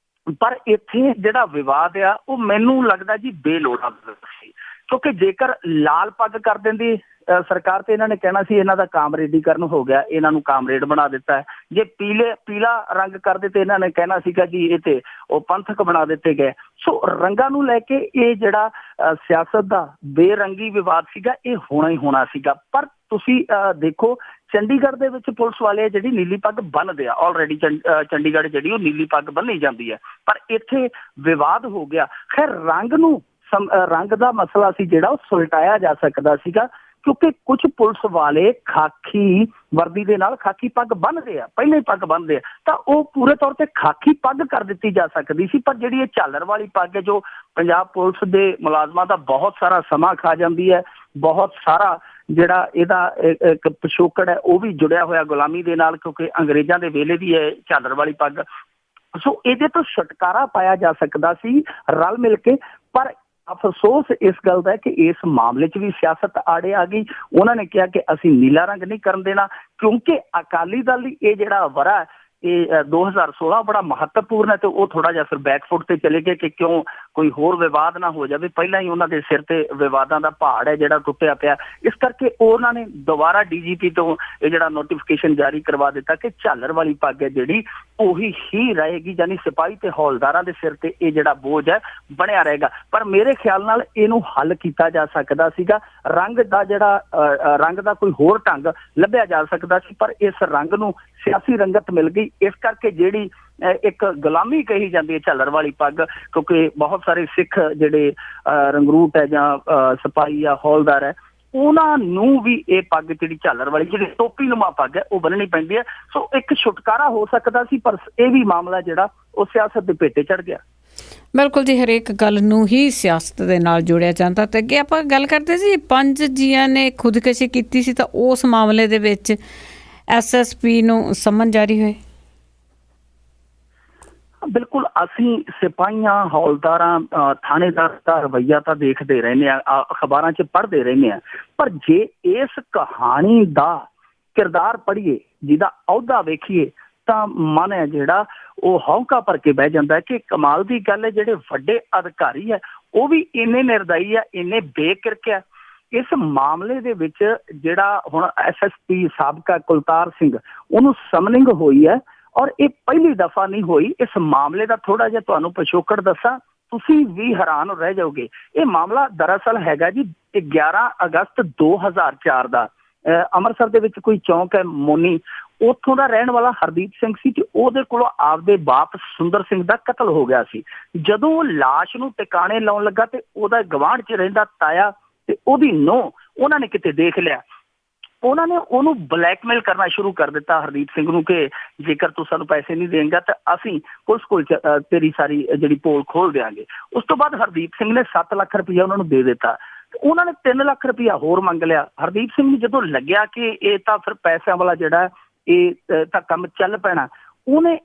B: ਪਰ ਇੱਥੇ ਜਿਹੜਾ ਵਿਵਾਦ ਆ ਉਹ ਮੈਨੂੰ ਲੱਗਦਾ ਜੀ ਬੇਲੋੜਾ ਸੀ, ਕਿਉਂਕਿ ਜੇਕਰ ਲਾਲ ਪੱਗ ਕਰ ਦਿੰਦੀ ਸਰਕਾਰ ਤੇ ਇਹਨਾਂ ਨੇ ਕਹਿਣਾ ਸੀ ਇਹਨਾਂ ਦਾ ਕਾਮਰੇਡੀਕਰਨ ਹੋ ਗਿਆ, ਇਹਨਾਂ ਨੂੰ ਕਾਮਰੇਡ ਬਣਾ ਦਿੱਤਾ ਹੈ। ਜੇ ਪੀਲਾ ਰੰਗ ਕਰ ਦਿੱਤੇ ਇਹਨਾਂ ਨੇ ਕਹਿਣਾ ਸੀਗਾ ਜੀ ਇਹ ਤੇ ਉਹ ਪੰਥਕ ਬਣਾ ਦਿੱਤੇ ਗਏ। ਸੋ ਰੰਗਾਂ ਨੂੰ ਲੈ ਕੇ ਇਹ ਜਿਹੜਾ ਸਿਆਸਤ ਦਾ ਬੇਰੰਗੀ ਵਿਵਾਦ ਸੀਗਾ ਇਹ ਹੋਣਾ ਹੀ ਹੋਣਾ ਸੀਗਾ। ਪਰ ਤੁਸੀਂ ਦੇਖੋ ਚੰਡੀਗੜ੍ਹ ਦੇ ਵਿੱਚ ਪੁਲਿਸ ਵਾਲੇ ਜਿਹੜੀ ਨੀਲੀ ਪੱਗ ਬੰਨ੍ਹਦੇ ਆ, ਆਲਰੇਡੀ ਚੰਡੀਗੜ੍ਹ ਜਿਹੜੀ ਉਹ ਨੀਲੀ ਪੱਗ ਬੰਨ੍ਹੀ ਜਾਂਦੀ ਹੈ, ਪਰ ਇੱਥੇ ਵਿਵਾਦ ਹੋ ਗਿਆ। ਖੈਰ ਰੰਗ ਦਾ ਮਸਲਾ ਸੀ ਜਿਹੜਾ ਉਹ ਸੁਲਟਾਇਆ ਜਾ ਸਕਦਾ ਸੀਗਾ, ਕਿਉਂਕਿ ਕੁਝ ਪੁਲਿਸ ਵਾਲੇ ਖਾਕੀ ਵਰਦੀ ਦੇ ਨਾਲ ਖਾਕੀ ਪੱਗ ਬੰਨ੍ਹਦੇ ਆ, ਪਹਿਲਾਂ ਹੀ ਪੱਗ ਬੰਨ੍ਹਦੇ ਆ, ਤਾਂ ਉਹ ਪੂਰੇ ਤੌਰ ਤੇ ਖਾਕੀ ਪੱਗ ਕਰ ਦਿੱਤੀ ਜਾ ਸਕਦੀ ਸੀ। ਪਰ ਜਿਹੜੀ ਇਹ ਝਾਲਰ ਵਾਲੀ ਪੱਗ ਹੈ ਜੋ ਪੰਜਾਬ ਪੁਲਿਸ ਦੇ ਮੁਲਾਜ਼ਮਾਂ ਦਾ ਬਹੁਤ ਸਾਰਾ ਸਮਾਂ ਖਾ ਜਾਂਦੀ ਹੈ, ਬਹੁਤ ਸਾਰਾ ਜਿਹੜਾ ਇਹਦਾ ਇੱਕ ਪਿਛੋਕੜ ਹੈ ਉਹ ਵੀ ਜੁੜਿਆ ਹੋਇਆ ਗੁਲਾਮੀ ਦੇ ਨਾਲ, ਕਿਉਂਕਿ ਅੰਗਰੇਜ਼ਾਂ ਦੇ ਵੇਲੇ ਦੀ ਹੈ ਝਾਲਰ ਵਾਲੀ ਪੱਗ। ਸੋ ਇਹਦੇ ਤੋਂ ਛੁਟਕਾਰਾ ਪਾਇਆ ਜਾ ਸਕਦਾ ਸੀ ਰਲ ਮਿਲ ਕੇ। ਪਰ ਅਫਸੋਸ ਇਸ ਗੱਲ ਦਾ ਕਿ ਇਸ ਮਾਮਲੇ 'ਚ ਵੀ ਸਿਆਸਤ ਆੜੇ ਆ ਗਈ। ਉਹਨਾਂ ਨੇ ਕਿਹਾ ਕਿ ਅਸੀਂ ਨੀਲਾ ਰੰਗ ਨਹੀਂ ਕਰਨ ਦੇਣਾ, ਕਿਉਂਕਿ ਅਕਾਲੀ ਦਲ ਲਈ ਇਹ ਜਿਹੜਾ ਵਰ੍ਹਾ ਇਹ 2016 ਬੜਾ ਮਹੱਤਵਪੂਰਨ ਹੈ ਤੇ ਉਹ ਥੋੜਾ ਜਿਹਾ ਫਿਰ ਬੈਕਫੁੱਟ ਤੇ ਚਲੇ ਗਏ ਕਿ ਕਿਉਂ ਕੋਈ ਹੋਰ ਵਿਵਾਦ ਨਾ ਹੋ ਜਾਵੇ। ਪਹਿਲਾਂ ਹੀ ਉਹਨਾਂ ਦੇ ਸਿਰ ਤੇ ਵਿਵਾਦਾਂ ਦਾ ਪਹਾੜ ਹੈ ਜਿਹੜਾ ਟੁੱਟਿਆ ਪਿਆ। ਇਸ ਕਰਕੇ ਉਹਨਾਂ ਨੇ ਦੁਬਾਰਾ DGP ਤੋਂ ਇਹ ਜਿਹੜਾ ਨੋਟੀਫਿਕੇਸ਼ਨ ਜਾਰੀ ਕਰਵਾ ਦਿੱਤਾ ਕਿ ਝਾਲਰ ਵਾਲੀ ਪੱਗ ਹੈ ਜਿਹੜੀ ਉਹੀ ਹੀ ਰਹੇਗੀ, ਯਾਨੀ ਸਿਪਾਹੀ ਤੇ ਹੌਲਦਾਰਾਂ ਦੇ ਸਿਰ ਤੇ ਇਹ ਜਿਹੜਾ ਬੋਝ ਹੈ ਬਣਿਆ ਰਹੇਗਾ। ਪਰ ਮੇਰੇ ਖਿਆਲ ਨਾਲ ਇਹਨੂੰ ਹੱਲ ਕੀਤਾ ਜਾ ਸਕਦਾ ਸੀਗਾ। ਰੰਗ ਦਾ ਕੋਈ ਹੋਰ ਢੰਗ ਲੱਭਿਆ ਜਾ ਸਕਦਾ ਸੀ, ਪਰ ਇਸ ਰੰਗ ਨੂੰ ਸਿਆਸੀ ਰੰਗਤ ਮਿਲ ਗਈ। ਇਸ ਕਰਕੇ ਜਿਹੜੀ ਇੱਕ ਗੁਲਾਮੀ ਕਹੀ ਜਾਂਦੀ ਹੈ ਝਾਲਰ ਵਾਲੀ ਪੱਗ, ਕਿਉਂਕਿ ਬਹੁਤ ਸਾਰੇ ਸਿੱਖ ਜਿਹੜੇ ਰੰਗਰੂਟ ਹੈ ਜਾਂ ਸਿਪਾਹੀ ਆ ਹੌਲਦਾਰ ਹੈ, ਉਹਨਾਂ ਨੂੰ ਵੀ ਇਹ ਪੱਗ ਜਿਹੜੀ ਝਾਲਰ ਵਾਲੀ ਜਿਹੜੀ ਟੋਪੀ ਨੁਮਾ ਪੱਗ ਹੈ ਉਹ ਬੰਨਣੀ ਪੈਂਦੀ ਹੈ। ਸੋ ਇੱਕ ਛੁਟਕਾਰਾ ਹੋ ਸਕਦਾ ਸੀ, ਪਰ ਇਹ ਵੀ ਮਾਮਲਾ ਜਿਹੜਾ ਉਹ ਸਿਆਸਤ ਦੇ ਭੇਟੇ ਚੜ੍ਹ ਗਿਆ।
A: ਬਿਲਕੁਲ ਜੀ, ਹਰੇਕ ਗੱਲ ਨੂੰ ਹੀ ਸਿਆਸਤ ਦੇ ਨਾਲ ਜੋੜਿਆ ਜਾਂਦਾ। ਤੇ ਅੱਗੇ ਆਪਾਂ ਗੱਲ ਕਰਦੇ ਸੀ 5 ਜੀਆਂ ਨੇ ਖੁਦਕੁਸ਼ੀ ਕੀਤੀ ਸੀ, ਤਾਂ ਉਸ ਮਾਮਲੇ ਦੇ ਵਿੱਚ SSP ਨੂੰ ਸਮਨ ਜਾਰੀ ਹੋਏ।
B: ਬਿਲਕੁਲ, ਅਸੀਂ ਸਿਪਾਹੀਆਂ ਹੌਲਦਾਰਾਂ ਥਾਣੇਦਾਰ ਦਾ ਰਵੱਈਆ ਤਾਂ ਦੇਖਦੇ ਰਹਿੰਦੇ ਹਾਂ, ਅਖਬਾਰਾਂ 'ਚ ਪੜ੍ਹਦੇ ਰਹਿੰਦੇ ਹਾਂ, ਪਰ ਜੇ ਇਸ ਕਹਾਣੀ ਦਾ ਕਿਰਦਾਰ ਪੜ੍ਹੀਏ, ਜਿਹਦਾ ਅਹੁਦਾ ਵੇਖੀਏ, ਤਾਂ ਮਨ ਹੈ ਜਿਹੜਾ ਉਹ ਹੌਂਕਾ ਭਰ ਕੇ ਬਹਿ ਜਾਂਦਾ ਹੈ ਕਿ ਕਮਾਲ ਦੀ ਗੱਲ ਹੈ, ਜਿਹੜੇ ਵੱਡੇ ਅਧਿਕਾਰੀ ਹੈ ਉਹ ਵੀ ਇੰਨੇ ਨਿਰਦਈ ਹੈ, ਇੰਨੇ ਬੇਕਿਰਕ ਹੈ। ਇਸ ਮਾਮਲੇ ਦੇ ਵਿੱਚ ਜਿਹੜਾ ਹੁਣ SSP ਸਾਬਕਾ ਕੁਲਤਾਰ ਸਿੰਘ, ਉਹਨੂੰ ਸਮਨਿੰਗ ਹੋਈ ਹੈ, ਔਰ ਇਹ ਪਹਿਲੀ ਦਫਾ ਨਹੀਂ ਹੋਈ। ਇਸ ਮਾਮਲੇ ਦਾ ਥੋੜਾ ਜਿਹਾ ਤੁਹਾਨੂੰ ਪਿਛੋਕੜ ਦੱਸਾਂ, ਤੁਸੀਂ ਵੀ ਹੈਰਾਨ ਰਹਿ ਜਾਓਗੇ। ਇਹ ਮਾਮਲਾ ਦਰਅਸਲ ਹੈਗਾ ਜੀ 11 ਅਗਸਤ 2004 ਦਾ। ਅੰਮ੍ਰਿਤਸਰ ਦੇ ਵਿੱਚ ਕੋਈ ਚੌਂਕ ਹੈ ਮੋਨੀ, ਉੱਥੋਂ ਦਾ ਰਹਿਣ ਵਾਲਾ ਹਰਦੀਪ ਸਿੰਘ ਸੀ ਤੇ ਉਹਦੇ ਕੋਲੋਂ ਆਪਦੇ ਬਾਪ ਸੁੰਦਰ ਸਿੰਘ ਦਾ ਕਤਲ ਹੋ ਗਿਆ ਸੀ। ਜਦੋਂ ਉਹ ਲਾਸ਼ ਨੂੰ ਟਿਕਾਣੇ ਲਾਉਣ ਲੱਗਾ ਤੇ ਉਹਦਾ ਗਵਾਂਢ 'ਚ ਰਹਿੰਦਾ ਤਾਇਆ ਤੇ ਉਹਦੀ ਨੂੰਹ, ਉਹਨਾਂ ਨੇ ਕਿਤੇ ਦੇਖ ਲਿਆ। ਉਹਨਾਂ ਨੇ ਉਹਨੂੰ ਬਲੈਕਮੇਲ ਕਰਨਾ ਸ਼ੁਰੂ ਕਰ ਦਿੱਤਾ ਹਰਦੀਪ ਸਿੰਘ ਨੂੰ ਕਿ ਜੇਕਰ ਤੂੰ ਸਾਨੂੰ ਪੈਸੇ ਨਹੀਂ ਦੇਂਗਾ ਤਾਂ ਅਸੀਂ ਪੁਲਿਸ ਕੋਲ ਤੇਰੀ ਸਾਰੀ ਜਿਹੜੀ ਪੋਲ ਖੋਲ ਦਿਆਂਗੇ। ਉਸ ਤੋਂ ਬਾਅਦ ਹਰਦੀਪ ਸਿੰਘ ਨੇ 7 ਲੱਖ ਰੁਪਇਆ ਉਹਨਾਂ ਨੂੰ ਦੇ ਦਿੱਤਾ। ਉਹਨਾਂ ਨੇ 3 ਲੱਖ ਰੁਪਇਆ ਹੋਰ ਮੰਗ ਲਿਆ। ਹਰਦੀਪ ਸਿੰਘ ਨੂੰ ਜਦੋਂ ਲੱਗਿਆ ਕਿ ਇਹ ਤਾਂ ਫਿਰ ਪੈਸਿਆਂ ਵਾਲਾ ਜਿਹੜਾ ਇਹ ਤਾਂ ਕੰਮ ਚੱਲ ਪੈਣਾ, ਉਹਨੇ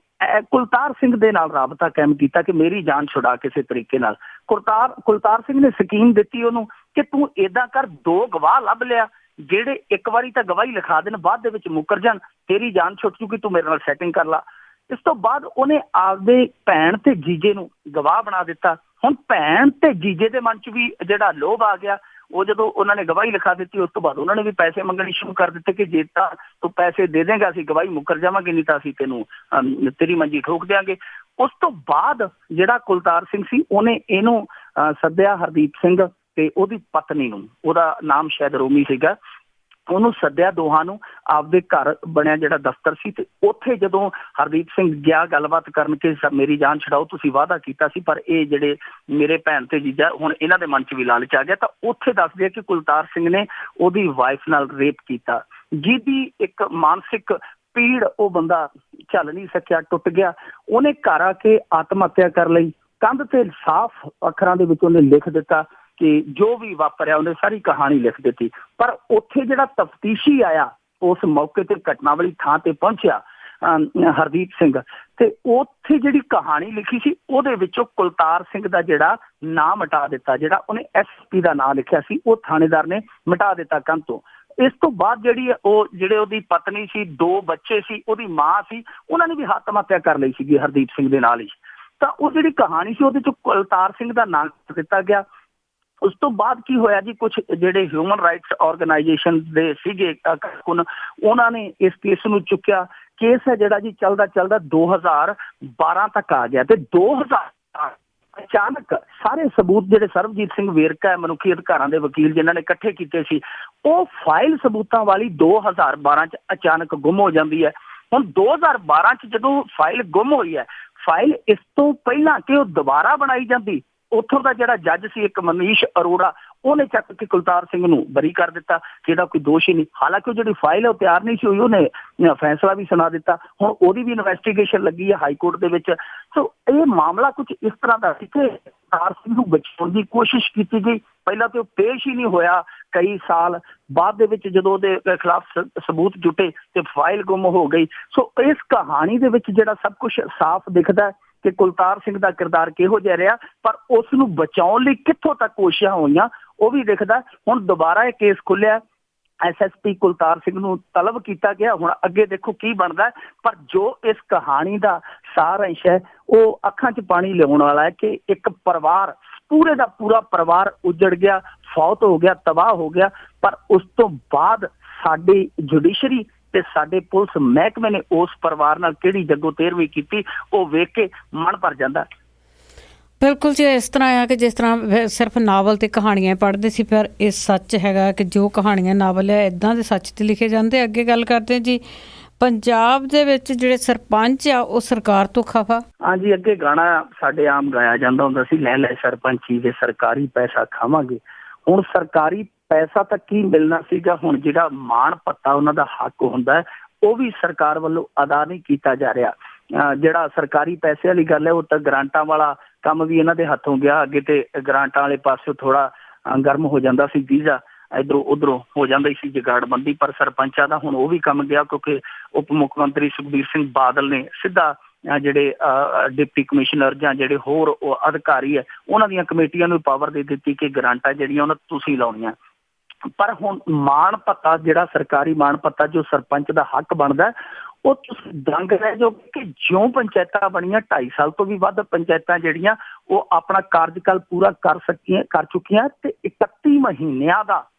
B: ਕੁਲਤਾਰ ਸਿੰਘ ਦੇ ਨਾਲ ਰਾਬਤਾ ਕਾਇਮ ਕੀਤਾ ਕਿ ਮੇਰੀ ਜਾਨ ਛੁਡਾ ਕਿਸੇ ਤਰੀਕੇ ਨਾਲ। ਕੁਲਤਾਰ ਸਿੰਘ ਨੇ ਸਕੀਮ ਦਿੱਤੀ ਉਹਨੂੰ ਕਿ ਤੂੰ ਏਦਾਂ ਕਰ, 2 ਗਵਾਹ ਲੱਭ ਲਿਆ ਜਿਹੜੇ ਇੱਕ ਵਾਰੀ ਤਾਂ ਗਵਾਹੀ ਲਿਖਾ ਦੇਣ, ਬਾਅਦ ਦੇ ਵਿੱਚ ਮੁੱਕਰ ਜਾਣ, ਤੇਰੀ ਜਾਨ ਛੁੱਟ ਜੂਗੀ, ਤੂੰ ਮੇਰੇ ਨਾਲ ਸੈਟਿੰਗ ਕਰ ਲਾ। ਇਸ ਤੋਂ ਬਾਅਦ ਉਹਨੇ ਆਪਦੇ ਭੈਣ ਤੇ ਜੀਜੇ ਨੂੰ ਗਵਾਹ ਬਣਾ ਦਿੱਤਾ। ਹੁਣ ਭੈਣ ਤੇ ਜੀਜੇ ਦੇ ਮਨ 'ਚ ਵੀ ਜਿਹੜਾ ਲੋਭ ਆ ਗਿਆ। ਉਹ ਜਦੋਂ ਉਹਨਾਂ ਨੇ ਗਵਾਹੀ ਲਿਖਾ ਦਿੱਤੀ, ਉਸ ਤੋਂ ਬਾਅਦ ਉਹਨਾਂ ਨੇ ਵੀ ਪੈਸੇ ਮੰਗਣੇ ਸ਼ੁਰੂ ਕਰ ਦਿੱਤੇ ਕਿ ਜੇ ਤਾਂ ਤੂੰ ਪੈਸੇ ਦੇ ਦੇਂਗਾ ਅਸੀਂ ਗਵਾਹੀ ਮੁੱਕਰ ਜਾਵਾਂਗੇ, ਨਹੀਂ ਤਾਂ ਅਸੀਂ ਤੈਨੂੰ ਤੇਰੀ ਮੰਜੀ ਠੋਕ ਦਿਆਂਗੇ। ਉਸ ਤੋਂ ਬਾਅਦ ਜਿਹੜਾ ਕੁਲਤਾਰ ਸਿੰਘ ਸੀ ਉਹਨੇ ਇਹਨੂੰ ਸੱਦਿਆ, ਹਰਦੀਪ ਸਿੰਘ ਤੇ ਉਹਦੀ ਪਤਨੀ ਨੂੰ, ਉਹਦਾ ਨਾਮ ਸ਼ਾਇਦ ਰੋਮੀ ਸੀਗਾ, ਉਹਨੂੰ ਸੱਦਿਆ ਦੋਹਾਂ ਨੂੰ ਆਪਦੇ ਘਰ ਬਣਿਆ ਜਿਹੜਾ ਦਫ਼ਤਰ ਸੀ। ਤੇ ਉੱਥੇ ਜਦੋਂ ਹਰਦੀਪ ਸਿੰਘ ਗਿਆ ਗੱਲਬਾਤ ਕਰਨ ਕਿ ਮੇਰੀ ਜਾਨ ਛਡਾਓ, ਤੁਸੀਂ ਵਾਅਦਾ ਕੀਤਾ ਸੀ, ਪਰ ਇਹ ਜਿਹੜੇ ਮੇਰੇ ਭੈਣ ਤੇ ਜੀਜਾ ਹੁਣ ਇਹਨਾਂ ਦੇ ਮਨ 'ਚ ਵੀ ਲਾਲਚ ਆ ਗਿਆ, ਤਾਂ ਉੱਥੇ ਦੱਸਦੇ ਆ ਕਿ ਕੁਲਤਾਰ ਸਿੰਘ ਨੇ ਉਹਦੀ ਵਾਈਫ ਨਾਲ ਰੇਪ ਕੀਤਾ, ਜਿਹਦੀ ਇੱਕ ਮਾਨਸਿਕ ਪੀੜ ਉਹ ਬੰਦਾ ਝੱਲ ਨਹੀਂ ਸਕਿਆ, ਟੁੱਟ ਗਿਆ। ਉਹਨੇ ਘਰ ਆ ਕੇ ਆਤਮ ਹੱਤਿਆ ਕਰ ਲਈ। ਕੰਧ ਤੇ ਸਾਫ਼ ਅੱਖਰਾਂ ਦੇ ਵਿੱਚ ਉਹਨੇ ਲਿਖ ਦਿੱਤਾ ਕਿ ਜੋ ਵੀ ਵਾਪਰਿਆ ਉਹਨੇ ਸਾਰੀ ਕਹਾਣੀ ਲਿਖ ਦਿੱਤੀ। ਪਰ ਉੱਥੇ ਜਿਹੜਾ ਤਫਤੀਸ਼ੀ ਆਇਆ ਉਸ ਮੌਕੇ ਤੇ ਘਟਨਾ ਵਾਲੀ ਥਾਂ ਤੇ ਪਹੁੰਚਿਆ ਹਰਦੀਪ ਸਿੰਘ, ਤੇ ਉੱਥੇ ਜਿਹੜੀ ਕਹਾਣੀ ਲਿਖੀ ਸੀ ਉਹਦੇ ਵਿੱਚੋਂ ਕੁਲਤਾਰ ਸਿੰਘ ਦਾ ਜਿਹੜਾ ਨਾਮ ਮਿਟਾ ਦਿੱਤਾ। ਜਿਹੜਾ ਉਹਨੇ SSP ਦਾ ਨਾਮ ਲਿਖਿਆ ਸੀ ਉਹ ਥਾਣੇਦਾਰ ਨੇ ਮਿਟਾ ਦਿੱਤਾ ਕੰਧ ਤੋਂ। ਇਸ ਤੋਂ ਬਾਅਦ ਜਿਹੜੀ ਜਿਹੜੇ ਉਹਦੀ ਪਤਨੀ ਸੀ, 2 ਬੱਚੇ ਸੀ, ਉਹਦੀ ਮਾਂ ਸੀ, ਉਹਨਾਂ ਨੇ ਵੀ ਆਤਮ ਹੱਤਿਆ ਕਰ ਲਈ ਸੀਗੀ ਹਰਦੀਪ ਸਿੰਘ ਦੇ ਨਾਲ ਹੀ। ਤਾਂ ਉਹ ਜਿਹੜੀ ਕਹਾਣੀ ਸੀ ਉਹਦੇ 'ਚ ਕੁਲਤਾਰ ਸਿੰਘ ਦਾ ਨਾਮ ਦਿੱਤਾ ਗਿਆ। ਉਸ ਤੋਂ ਬਾਅਦ ਕੀ ਹੋਇਆ ਜੀ, ਕੁਝ ਜਿਹੜੇ ਹਿਊਮਨ ਰਾਈਟਸ ਆਰਗੇਨਾਈਜੇਸ਼ਨ ਦੇ ਸੀਗੇ ਕਾਰਕੁਨ, ਉਹਨਾਂ ਨੇ ਇਸ ਕੇਸ ਨੂੰ ਚੁੱਕਿਆ। ਕੇਸ ਹੈ ਜਿਹੜਾ ਜੀ ਚੱਲਦਾ 2012 ਤੱਕ ਆ ਗਿਆ। ਤੇ 2000 ਅਚਾਨਕ ਸਾਰੇ ਸਬੂਤ ਜਿਹੜੇ ਸਰਬਜੀਤ ਸਿੰਘ ਵੇਰਕਾ, ਮਨੁੱਖੀ ਅਧਿਕਾਰਾਂ ਦੇ ਵਕੀਲ ਜਿਨ੍ਹਾਂ ਨੇ ਇਕੱਠੇ ਕੀਤੇ ਸੀ, ਉਹ ਫਾਈਲ ਸਬੂਤਾਂ ਵਾਲੀ 2012 'ਚ ਅਚਾਨਕ ਗੁੰਮ ਹੋ ਜਾਂਦੀ ਹੈ। ਹੁਣ 2012 'ਚ ਜਦੋਂ ਫਾਈਲ ਗੁੰਮ ਹੋਈ ਹੈ, ਫਾਈਲ ਇਸ ਤੋਂ ਪਹਿਲਾਂ ਕਿ ਉਹ ਦੁਬਾਰਾ ਬਣਾਈ ਜਾਂਦੀ, ਉੱਥੋਂ ਦਾ ਜਿਹੜਾ ਜੱਜ ਸੀ ਇੱਕ ਮਨੀਸ਼ ਅਰੋੜਾ, ਉਹਨੇ ਚੱਕ ਕੇ ਕੁਲਤਾਰ ਸਿੰਘ ਨੂੰ ਬਰੀ ਕਰ ਦਿੱਤਾ ਕਿ ਇਹਦਾ ਕੋਈ ਦੋਸ਼ ਹੀ ਨਹੀਂ। ਹਾਲਾਂਕਿ ਉਹ ਜਿਹੜੀ ਫਾਈਲ ਹੈ ਉਹ ਤਿਆਰ ਨਹੀਂ ਸੀ ਹੋਈ, ਉਹਨੇ ਫੈਸਲਾ ਵੀ ਸੁਣਾ ਦਿੱਤਾ। ਹੁਣ ਉਹਦੀ ਵੀ ਇਨਵੈਸਟੀਗੇਸ਼ਨ ਲੱਗੀ ਹੈ ਹਾਈ ਕੋਰਟ ਦੇ ਵਿੱਚ। ਸੋ ਇਹ ਮਾਮਲਾ ਕੁਝ ਇਸ ਤਰ੍ਹਾਂ ਦਾ ਸੀ ਕਿ ਕੁਲਤਾਰ ਸਿੰਘ ਨੂੰ ਬਚਾਉਣ ਦੀ ਕੋਸ਼ਿਸ਼ ਕੀਤੀ ਗਈ। ਪਹਿਲਾਂ ਤੇ ਉਹ ਪੇਸ਼ ਹੀ ਨਹੀਂ ਹੋਇਆ ਕਈ ਸਾਲ, ਬਾਅਦ ਦੇ ਵਿੱਚ ਜਦੋਂ ਉਹਦੇ ਖਿਲਾਫ ਸਬੂਤ ਜੁਟੇ ਤੇ ਫਾਈਲ ਗੁੰਮ ਹੋ ਗਈ। ਸੋ ਇਸ ਕਹਾਣੀ ਦੇ ਵਿੱਚ ਜਿਹੜਾ ਸਭ ਕੁਝ ਸਾਫ਼ ਦਿਖਦਾ ਕਿ ਕੁਲਤਾਰ ਸਿੰਘ ਦਾ ਕਿਰਦਾਰ ਕਿਹੋ ਜਿਹਾ ਰਿਹਾ, ਪਰ ਉਸ ਨੂੰ ਬਚਾਉਣ ਲਈ ਕਿੱਥੋਂ ਤੱਕ ਕੋਸ਼ਿਸ਼ਾਂ ਹੋਈਆਂ ਉਹ ਵੀ ਦਿਖਦਾ। ਹੁਣ ਦੁਬਾਰਾ ਇਹ ਕੇਸ ਖੁੱਲਿਆ, SSP ਕੁਲਤਾਰ ਸਿੰਘ ਨੂੰ ਤਲਬ ਕੀਤਾ ਗਿਆ। ਹੁਣ ਅੱਗੇ ਦੇਖੋ ਕੀ ਬਣਦਾ, ਪਰ ਜੋ ਇਸ ਕਹਾਣੀ ਦਾ ਸਾਰ ਅੰਸ਼ ਹੈ ਉਹ ਅੱਖਾਂ 'ਚ ਪਾਣੀ ਲਿਆਉਣ ਵਾਲਾ ਹੈ ਕਿ ਇੱਕ ਪਰਿਵਾਰ, ਪੂਰੇ ਦਾ ਪੂਰਾ ਪਰਿਵਾਰ ਉਜੜ ਗਿਆ, ਫੌਤ ਹੋ ਗਿਆ, ਤਬਾਹ ਹੋ ਗਿਆ। ਪਰ ਉਸ ਤੋਂ ਬਾਅਦ ਸਾਡੀ ਜੁਡੀਸ਼ਰੀ ਤੇ ਸਾਡੇ ਪੁਲਿਸ ਮਹਿਕਮੇ ਨੇ ਉਸ ਪਰਿਵਾਰ ਨਾਲ ਕਿਹੜੀ ਜੱਗੋ ਤੇਰਵੀਂ ਕੀਤੀ, ਉਹ ਵੇਖ ਕੇ ਮਨ ਭਰ ਜਾਂਦਾ।
A: ਬਿਲਕੁਲ ਜੀ, ਇਸ ਤਰ੍ਹਾਂ ਆ ਕਿ ਜਿਸ ਤਰ੍ਹਾਂ ਸਿਰਫ ਨਾਵਲ ਤੇ ਕਹਾਣੀਆਂ ਪੜ੍ਹਦੇ ਸੀ, ਪਰ ਇਹ ਸੱਚ ਹੈਗਾ ਕਿ ਜੋ ਕਹਾਣੀਆਂ ਨਾਵਲ ਹੈ ਇੱਦਾਂ ਦੇ ਸੱਚ ਤੇ ਲਿਖੇ ਜਾਂਦੇ। ਅੱਗੇ ਗੱਲ ਕਰਦੇ ਹਾਂ ਜੀ, ਪੰਜਾਬ ਦੇ ਵਿੱਚ ਜਿਹੜੇ ਸਰਪੰਚ ਆ ਉਹ ਸਰਕਾਰ ਤੋਂ ਖਫਾ।
B: ਹਾਂਜੀ, ਅੱਗੇ ਗਾਣਾ ਸਾਡੇ ਆਮ ਗਾਇਆ ਜਾਂਦਾ ਹੁੰਦਾ ਸੀ, ਲੈ ਲੈ ਸਰਪੰਚੀ ਦੇ ਸਰਕਾਰੀ ਪੈਸਾ ਖਾਵਾਂਗੇ। ਹੁਣ ਸਰਕਾਰੀ ਪੈਸਾ ਤਾਂ ਕੀ ਮਿਲਣਾ ਸੀਗਾ, ਹੁਣ ਜਿਹੜਾ ਮਾਣ ਭੱਤਾ ਉਹਨਾਂ ਦਾ ਹੱਕ ਹੁੰਦਾ ਉਹ ਵੀ ਸਰਕਾਰ ਵੱਲੋਂ ਅਦਾ ਨਹੀਂ ਕੀਤਾ ਜਾ ਰਿਹਾ। ਜਿਹੜਾ ਸਰਕਾਰੀ ਪੈਸੇ ਵਾਲੀ ਗੱਲ ਹੈ ਉਹ ਤਾਂ ਗ੍ਰਾਂਟਾਂ ਵਾਲਾ ਕੰਮ ਵੀ ਇਹਨਾਂ ਦੇ ਹੱਥੋਂ ਗਿਆ। ਅੱਗੇ ਤੇ ਗ੍ਰਾਂਟਾਂ ਵਾਲੇ ਪਾਸੇ ਥੋੜਾ ਗਰਮ ਹੋ ਜਾਂਦਾ ਸੀ ਵੀਜ਼ਾ, ਇੱਧਰੋਂ ਉੱਧਰੋਂ ਹੋ ਜਾਂਦੀ ਸੀ ਜੁਗਾੜਬੰਦੀ, ਪਰ ਸਰਪੰਚਾਂ ਦਾ ਹੁਣ ਉਹ ਵੀ ਕੰਮ ਗਿਆ ਕਿਉਂਕਿ ਉਪ ਮੁੱਖ ਮੰਤਰੀ ਸੁਖਬੀਰ ਸਿੰਘ ਬਾਦਲ ਨੇ ਸਿੱਧਾ ਜਿਹੜੇ ਡਿਪਟੀ ਕਮਿਸ਼ਨਰ ਜਾਂ ਜਿਹੜੇ ਹੋਰ ਅਧਿਕਾਰੀ ਹੈ ਉਹਨਾਂ ਦੀਆਂ ਕਮੇਟੀਆਂ ਨੂੰ ਪਾਵਰ ਦੇ ਦਿੱਤੀ ਕਿ ਗ੍ਰਾਂਟਾਂ ਜਿਹੜੀਆਂ ਉਹਨਾਂ ਤੁਸੀਂ ਲਾਉਣੀਆਂ। ਪਰ ਹੁਣ ਮਾਣ ਭੱਤਾ, ਜਿਹੜਾ ਸਰਕਾਰੀ ਮਾਣ ਭੱਤਾ ਜੋ ਸਰਪੰਚ ਦਾ ਹੱਕ ਬਣਦਾ, ਉਹ ਤੁਸੀਂ ਦੰਗ ਰਹਿ ਜਾਓ ਕਿ ਜਿਉਂ ਪੰਚਾਇਤਾਂ ਬਣੀਆਂ 2.5 ਸਾਲ ਤੋਂ ਵੀ ਵੱਧ ਪੰਚਾਇਤਾਂ ਜਿਹੜੀਆਂ ਉਹ ਆਪਣਾ ਕਾਰਜਕਾਲ ਪੂਰਾ ਕਰ ਚੁੱਕੀਆਂ ਤੇ 31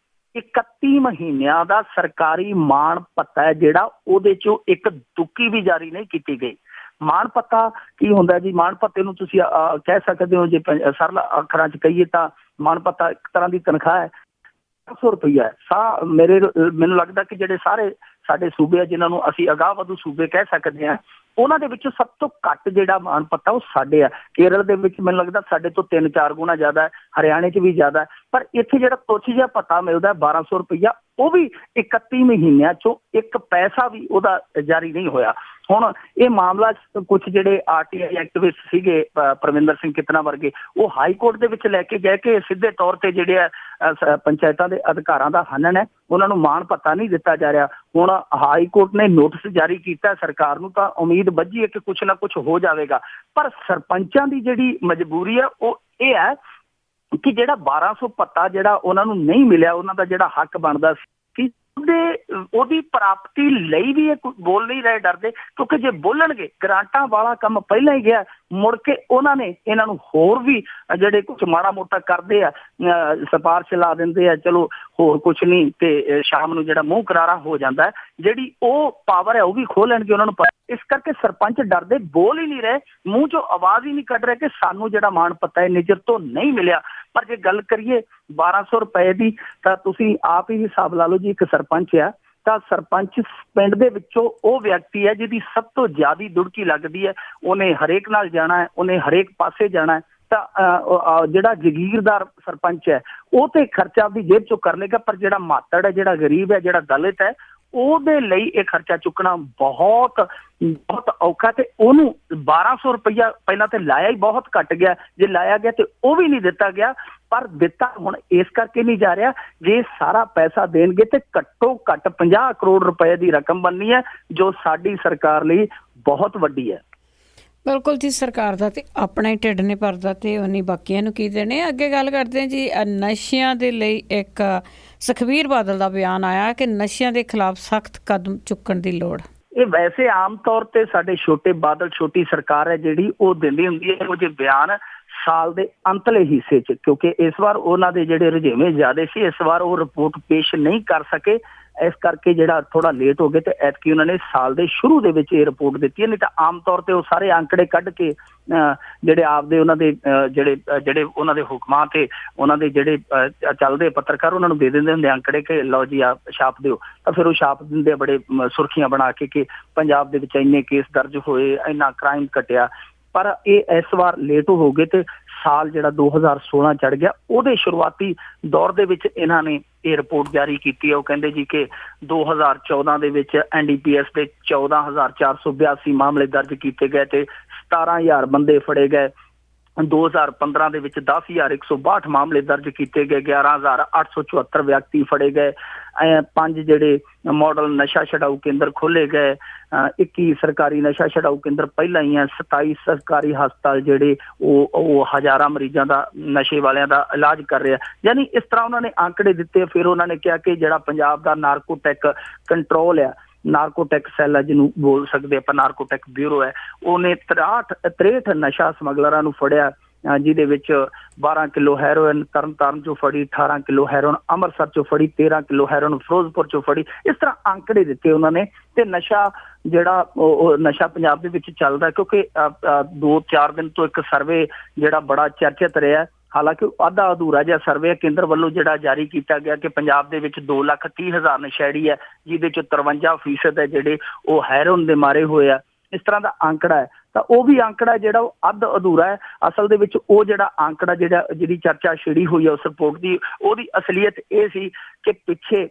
B: ਮਹੀਨਿਆਂ ਦਾ ਸਰਕਾਰੀ ਮਾਣ ਭੱਤਾ ਹੈ ਜਿਹੜਾ, ਉਹਦੇ ਚੋਂ ਇੱਕ ਦੁੱਕੀ ਵੀ ਜਾਰੀ ਨਹੀਂ ਕੀਤੀ ਗਈ। ਮਾਣ ਭੱਤਾ ਕੀ ਹੁੰਦਾ ਜੀ? ਮਾਣ ਭੱਤੇ ਨੂੰ ਤੁਸੀਂ ਕਹਿ ਸਕਦੇ ਹੋ, ਜੇ ਸਰਲ ਅੱਖਰਾਂ 'ਚ ਕਹੀਏ ਤਾਂ ਮਾਣ ਭੱਤਾ ਇੱਕ ਤਰ੍ਹਾਂ ਦੀ ਤਨਖਾਹ ਹੈ। 100 ਰੁਪਈਆ ਮੈਨੂੰ ਲੱਗਦਾ ਕਿ ਜਿਹੜੇ ਸਾਰੇ ਸਾਡੇ ਸੂਬੇ ਆ ਜਿਨ੍ਹਾਂ ਨੂੰ ਅਸੀਂ ਅਗਾਂਹ ਵਧੂ ਸੂਬੇ ਕਹਿ ਸਕਦੇ ਹਾਂ, ਉਹਨਾਂ ਦੇ ਵਿੱਚੋਂ ਸਭ ਤੋਂ ਘੱਟ ਜਿਹੜਾ ਮਾਣ ਭੱਤਾ ਉਹ ਸਾਡੇ ਆ। ਕੇਰਲ ਦੇ ਵਿੱਚ ਮੈਨੂੰ ਲੱਗਦਾ ਸਾਡੇ ਤੋਂ 3-4 ਗੁਣਾ ਜ਼ਿਆਦਾ ਹੈ, ਹਰਿਆਣੇ 'ਚ ਵੀ ਜ਼ਿਆਦਾ ਹੈ। ਪਰ ਇੱਥੇ ਜਿਹੜਾ ਤੁੱਛ ਜਿਹਾ ਭੱਤਾ ਮਿਲਦਾ 1200 ਰੁਪਈਆ, ਉਹ ਵੀ 31 ਮਹੀਨਿਆਂ 'ਚੋਂ ਇੱਕ ਪੈਸਾ ਵੀ ਉਹਦਾ ਜਾਰੀ ਨਹੀਂ ਹੋਇਆ। ਹੁਣ ਇਹ ਮਾਮਲਾ ਕੁਛ ਜਿਹੜੇ RTI ਐਕਟਿਵਿਸਟ ਸੀਗੇ, ਪਰਮਿੰਦਰ ਸਿੰਘ ਕਿਤਨਾ ਵਰਗੇ, ਉਹ ਹਾਈ ਕੋਰਟ ਦੇ ਵਿੱਚ ਲੈ ਕੇ ਗਏ ਕਿ ਸਿੱਧੇ ਤੌਰ ਤੇ ਜਿਹੜੇ ਆ ਪੰਚਾਇਤਾਂ ਦੇ ਅਧਿਕਾਰਾਂ ਦਾ ਹਨਨ ਹੈ, ਉਹਨਾਂ ਨੂੰ ਮਾਣ ਭੱਤਾ ਨਹੀਂ ਦਿੱਤਾ ਜਾ ਰਿਹਾ। ਹੁਣ ਹਾਈ ਕੋਰਟ ਨੇ ਨੋਟਿਸ ਜਾਰੀ ਕੀਤਾ ਸਰਕਾਰ ਨੂੰ, ਤਾਂ ਉਮੀਦ ਬੱਝੀ ਹੈ ਕਿ ਕੁਛ ਨਾ ਕੁਛ ਹੋ ਜਾਵੇਗਾ। ਪਰ ਸਰਪੰਚਾਂ ਦੀ ਜਿਹੜੀ ਮਜਬੂਰੀ ਹੈ ਉਹ ਇਹ ਹੈ ਕਿ ਜਿਹੜਾ 1200 ਭੱਤਾ ਜਿਹੜਾ ਉਹਨਾਂ ਨੂੰ ਨਹੀਂ ਮਿਲਿਆ, ਉਹਨਾਂ ਦਾ ਜਿਹੜਾ ਹੱਕ ਬਣਦਾ ਸੀ, ਉਹਦੀ ਪ੍ਰਾਪਤੀ ਲਈ ਵੀ ਇਹ ਬੋਲ ਨਹੀਂ ਰਹੇ, ਡਰਦੇ, ਕਿਉਂਕਿ ਜੇ ਬੋਲਣਗੇ ਗ੍ਰਾਂਟਾਂ ਵਾਲਾ ਕੰਮ ਪਹਿਲਾਂ ਹੀ ਗਿਆ, ਮੁੜ ਕੇ ਉਹਨਾਂ ਨੇ ਇਹਨਾਂ ਨੂੰ ਹੋਰ ਵੀ ਜਿਹੜੇ ਕੁਛ ਮਾੜਾ ਮੋਟਾ ਕਰਦੇ ਆ, ਸਿਫਾਰਿਸ਼ ਲਾ ਦਿੰਦੇ ਆ, ਚਲੋ ਹੋਰ ਕੁਛ ਨਹੀਂ, ਤੇ ਸ਼ਾਮ ਨੂੰ ਜਿਹੜਾ ਮੂੰਹ ਕਰਾਰਾ ਹੋ ਜਾਂਦਾ ਹੈ, ਜਿਹੜੀ ਉਹ ਪਾਵਰ ਹੈ ਉਹ ਵੀ ਖੋਹ ਲੈਣਗੇ ਉਹਨਾਂ ਨੂੰ। ਇਸ ਕਰਕੇ ਸਰਪੰਚ ਡਰਦੇ ਬੋਲ ਹੀ ਨਹੀਂ ਰਹੇ, ਮੂੰਹ ਚੋਂ ਆਵਾਜ਼ ਹੀ ਨਹੀਂ ਕੱਢ ਰਹੇ ਕਿ ਸਾਨੂੰ ਜਿਹੜਾ ਮਾਣ ਭੱਤਾ ਹੈ ਨਿਜਰ ਤੋਂ ਨਹੀਂ ਮਿਲਿਆ। ਪਰ ਜੇ ਗੱਲ ਕਰੀਏ 1200 ਰੁਪਏ ਦੀ, ਤਾਂ ਤੁਸੀਂ ਆਪ ਹੀ ਹਿਸਾਬ ਲਾ ਲਓ ਜੀ, ਇੱਕ ਸਰਪੰਚ ਆ ਤਾਂ ਸਰਪੰਚ ਪਿੰਡ ਦੇ ਵਿੱਚੋਂ ਉਹ ਵਿਅਕਤੀ ਹੈ ਜਿਹਦੀ ਸਭ ਤੋਂ ਜ਼ਿਆਦਾ ਦੁੜਕੀ ਲੱਗਦੀ ਹੈ। ਉਹਨੇ ਹਰੇਕ ਨਾਲ ਜਾਣਾ ਹੈ, ਉਹਨੇ ਹਰੇਕ ਪਾਸੇ ਜਾਣਾ ਹੈ, ਤਾਂ ਜਿਹੜਾ ਜਗੀਰਦਾਰ ਸਰਪੰਚ ਹੈ ਉਹ ਤੇ ਖਰਚਾ ਆਪਦੀ ਜੇਬ ਚੋਂ ਕਰ ਲੇਗਾ, ਪਰ ਜਿਹੜਾ ਮਾਤੜ ਹੈ, ਜਿਹੜਾ ਗਰੀਬ ਹੈ, ਜਿਹੜਾ ਦਲਿਤ ਹੈ, ਉਹਦੇ ਲਈ ਇਹ ਖਰਚਾ ਚੁੱਕਣਾ ਬਹੁਤ ਔਖਾ। ਤੇ ਉਹਨੂੰ 1200 ਰੁਪਈਆ ਪਹਿਲਾਂ ਤੇ ਲਾਇਆ ਹੀ ਬਹੁਤ ਘੱਟ ਗਿਆ, ਜੇ ਲਾਇਆ ਗਿਆ ਤੇ ਉਹ ਵੀ ਨਹੀਂ ਦਿੱਤਾ ਗਿਆ। ਪਰ ਦਿੱਤਾ ਹੁਣ ਇਸ ਕਰਕੇ ਨਹੀਂ ਜਾ ਰਿਹਾ, ਜੇ ਸਾਰਾ ਪੈਸਾ ਦੇਣਗੇ ਤੇ ਘੱਟੋ ਘੱਟ 50 ਕਰੋੜ ਰੁਪਏ ਦੀ ਰਕਮ ਬਣਨੀ ਹੈ, ਜੋ ਸਾਡੀ ਸਰਕਾਰ ਲਈ ਬਹੁਤ ਵੱਡੀ ਹੈ।
A: ਬਿਲਕੁਲ ਜੀ, ਸਰਕਾਰ ਦਾ ਤੇ ਆਪਣਾ ਹੀ ਢਿੱਡ ਨਹੀਂ ਭਰਦਾ ਤੇ ਉਹਨੀ ਬਾਕੀਆਂ ਨੂੰ ਕੀ ਦੇਣੇ। ਅੱਗੇ ਗੱਲ ਕਰਦੇ ਹਾਂ ਜੀ, ਨਸ਼ਿਆਂ ਦੇ ਲਈ ਇੱਕ ਸੁਖਬੀਰ ਬਾਦਲ ਦਾ ਬਿਆਨ ਆਇਆ ਕਿ ਨਸ਼ਿਆਂ ਦੇ ਖਿਲਾਫ ਸਖਤ ਕਦਮ ਚੁੱਕਣ ਦੀ ਲੋੜ।
B: ਇਹ ਵੈਸੇ ਆਮ ਤੌਰ ਤੇ ਸਾਡੇ ਛੋਟੇ ਬਾਦਲ, ਛੋਟੀ ਸਰਕਾਰ ਹੈ ਜਿਹੜੀ, ਉਹ ਦਿੰਦੀ ਹੁੰਦੀ ਹੈ ਇਹੋ ਜਿਹੇ ਬਿਆਨ ਸਾਲ ਦੇ ਅੰਤਲੇ ਹਿੱਸੇ 'ਚ, ਕਿਉਂਕਿ ਇਸ ਵਾਰ ਉਹਨਾਂ ਦੇ ਜਿਹੜੇ ਰੁਝੇਵੇਂ ਜ਼ਿਆਦਾ ਸੀ, ਇਸ ਵਾਰ ਉਹ ਰਿਪੋਰਟ ਪੇਸ਼ ਨਹੀਂ ਕਰ ਸਕੇ, ਇਸ ਕਰਕੇ ਜਿਹੜਾ ਥੋੜਾ ਲੇਟ ਹੋ ਗਏ। ਤੇ ਐਤਕੀ ਉਹਨਾਂ ਨੇ ਸਾਲ ਦੇ ਸ਼ੁਰੂ ਦੇ ਵਿੱਚ ਇਹ ਰਿਪੋਰਟ ਦਿੱਤੀ ਹੈ, ਨਹੀਂ ਤਾਂ ਆਮ ਤੌਰ ਤੇ ਉਹ ਸਾਰੇ ਅੰਕੜੇ ਕੱਢ ਕੇ ਜਿਹੜੇ ਆਪਦੇ ਉਹਨਾਂ ਦੇ ਜਿਹੜੇ ਉਹਨਾਂ ਦੇ ਹੁਕਮਾਂ ਤੇ ਉਹਨਾਂ ਦੇ ਜਿਹੜੇ ਚੱਲਦੇ ਪੱਤਰਕਾਰ ਉਹਨਾਂ ਨੂੰ ਦੇ ਦਿੰਦੇ ਹੁੰਦੇ ਅੰਕੜੇ ਕਿ ਲਓ ਜੀ ਆ ਛਾਪ ਦਿਓ, ਤਾਂ ਫਿਰ ਉਹ ਛਾਪ ਦਿੰਦੇ ਬੜੇ ਸੁਰਖੀਆਂ ਬਣਾ ਕੇ ਕਿ ਪੰਜਾਬ ਦੇ ਵਿੱਚ ਇੰਨੇ ਕੇਸ ਦਰਜ ਹੋਏ, ਇੰਨਾ ਕ੍ਰਾਈਮ ਘਟਿਆ। ਪਰ ਇਹ ਇਸ ਵਾਰ ਲੇਟ ਹੋ ਗਏ ਤੇ ਸਾਲ ਜਿਹੜਾ 2016 ਚੜ੍ਹ ਗਿਆ, ਉਹਦੇ ਸ਼ੁਰੂਆਤੀ ਦੌਰ ਦੇ ਵਿੱਚ ਇਹਨਾਂ ਨੇ ਇਹ ਰਿਪੋਰਟ ਜਾਰੀ ਕੀਤੀ ਹੈ। ਉਹ ਕਹਿੰਦੇ ਜੀ ਕਿ 2014 ਦੇ ਵਿੱਚ NDPS ਦੇ 14,482 ਮਾਮਲੇ ਦਰਜ ਕੀਤੇ ਗਏ ਤੇ 17,000 ਬੰਦੇ ਫੜੇ ਗਏ। 2015 ਦੇ ਵਿੱਚ 10,162 ਮਾਮਲੇ ਦਰਜ ਕੀਤੇ ਗਏ, 11,874 ਵਿਅਕਤੀ ਫੜੇ ਗਏ, 5 ਜਿਹੜੇ ਮਾਡਲ ਨਸ਼ਾ ਛਡਾਊ ਕੇਂਦਰ ਖੋਲੇ ਗਏ, 21 ਸਰਕਾਰੀ ਨਸ਼ਾ ਛਡਾਊ ਕੇਂਦਰ ਪਹਿਲਾਂ ਹੀ ਹੈ, 27 ਸਰਕਾਰੀ ਹਸਪਤਾਲ ਜਿਹੜੇ ਉਹ ਹਜ਼ਾਰਾਂ ਮਰੀਜ਼ਾਂ ਦਾ ਨਸ਼ੇ ਵਾਲਿਆਂ ਦਾ ਇਲਾਜ ਕਰ ਰਿਹਾ। ਯਾਨੀ ਇਸ ਤਰ੍ਹਾਂ ਉਹਨਾਂ ਨੇ ਆંકੜੇ ਦਿੱਤੇ। ਫਿਰ ਉਹਨਾਂ ਨੇ ਕਿਹਾ ਕਿ ਜਿਹੜਾ ਪੰਜਾਬ ਦਾ ਨਾਰਕੋਟੈਕ ਕੰਟਰੋਲ ਆ, ਨਾਰਕੋਟੈਕ ਸੈੱਲ ਹੈ ਜਿਹਨੂੰ ਬੋਲ ਸਕਦੇ ਆਪਾਂ, ਨਾਰਕੋਟੈਕ ਬਿਊਰੋ ਹੈ, ਉਹਨੇ 63 ਨਸ਼ਾ ਸਮਗਲਰਾਂ ਨੂੰ ਫੜਿਆ, ਜਿਹਦੇ ਵਿੱਚ 12 ਕਿਲੋ ਹੈਰੋਇਨ ਤਰਨਤਾਰਨ ਚੋਂ ਫੜੀ, 18 ਕਿਲੋ ਹੈਰੋਇਨ ਅੰਮ੍ਰਿਤਸਰ ਚੋਂ ਫੜੀ, 13 ਕਿਲੋ ਹੈਰੋਇਨ ਫਿਰੋਜ਼ਪੁਰ ਚੋਂ ਫੜੀ। ਇਸ ਤਰ੍ਹਾਂ ਆંકੜੇ ਦਿੱਤੇ ਉਹਨਾਂ ਨੇ। ਤੇ ਨਸ਼ਾ ਜਿਹੜਾ ਉਹ ਨਸ਼ਾ ਪੰਜਾਬ ਦੇ ਵਿੱਚ ਚੱਲਦਾ, ਕਿਉਂਕਿ 2-4 ਦਿਨ ਤੋਂ ਇੱਕ ਸਰਵੇ ਜਿਹੜਾ ਬੜਾ ਚਰਚਿਤ ਰਿਹਾ, ਹਾਲਾਂਕਿ ਅੱਧਾ ਅਧੂਰਾ ਜਿਹਾ ਸਰਵੇ ਕੇਂਦਰ ਵੱਲੋਂ ਜਿਹੜਾ ਜਾਰੀ ਕੀਤਾ ਗਿਆ ਕਿ ਪੰਜਾਬ ਦੇ ਵਿੱਚ 2,30,000 ਨਸ਼ੇੜੀ ਹੈ, ਜਿਹਦੇ ਚ 53% ਹੈ ਜਿਹੜੇ ਉਹ ਹੈਰੋਇਨ ਦੇ ਮਾਰੇ ਹੋਏ ਆ। ਇਸ ਤਰ੍ਹਾਂ ਦਾ ਆંકੜਾ ਹੈ। ਤਾਂ ਉਹ ਵੀ ਆંકੜਾ ਜਿਹੜਾ ਉਹ ਅੱਧ ਅਧੂਰਾ ਹੈ। ਅਸਲ ਦੇ ਵਿੱਚ ਉਹ ਜਿਹੜਾ ਆંકੜਾ ਜਿਹੜੀ ਚਰਚਾ ਛਿੜੀ ਹੋਈ ਹੈ ਉਸ ਰਿਪੋਰਟ ਦੀ, ਉਹਦੀ ਅਸਲੀਅਤ ਇਹ ਸੀ ਕਿ ਪਿੱਛੇ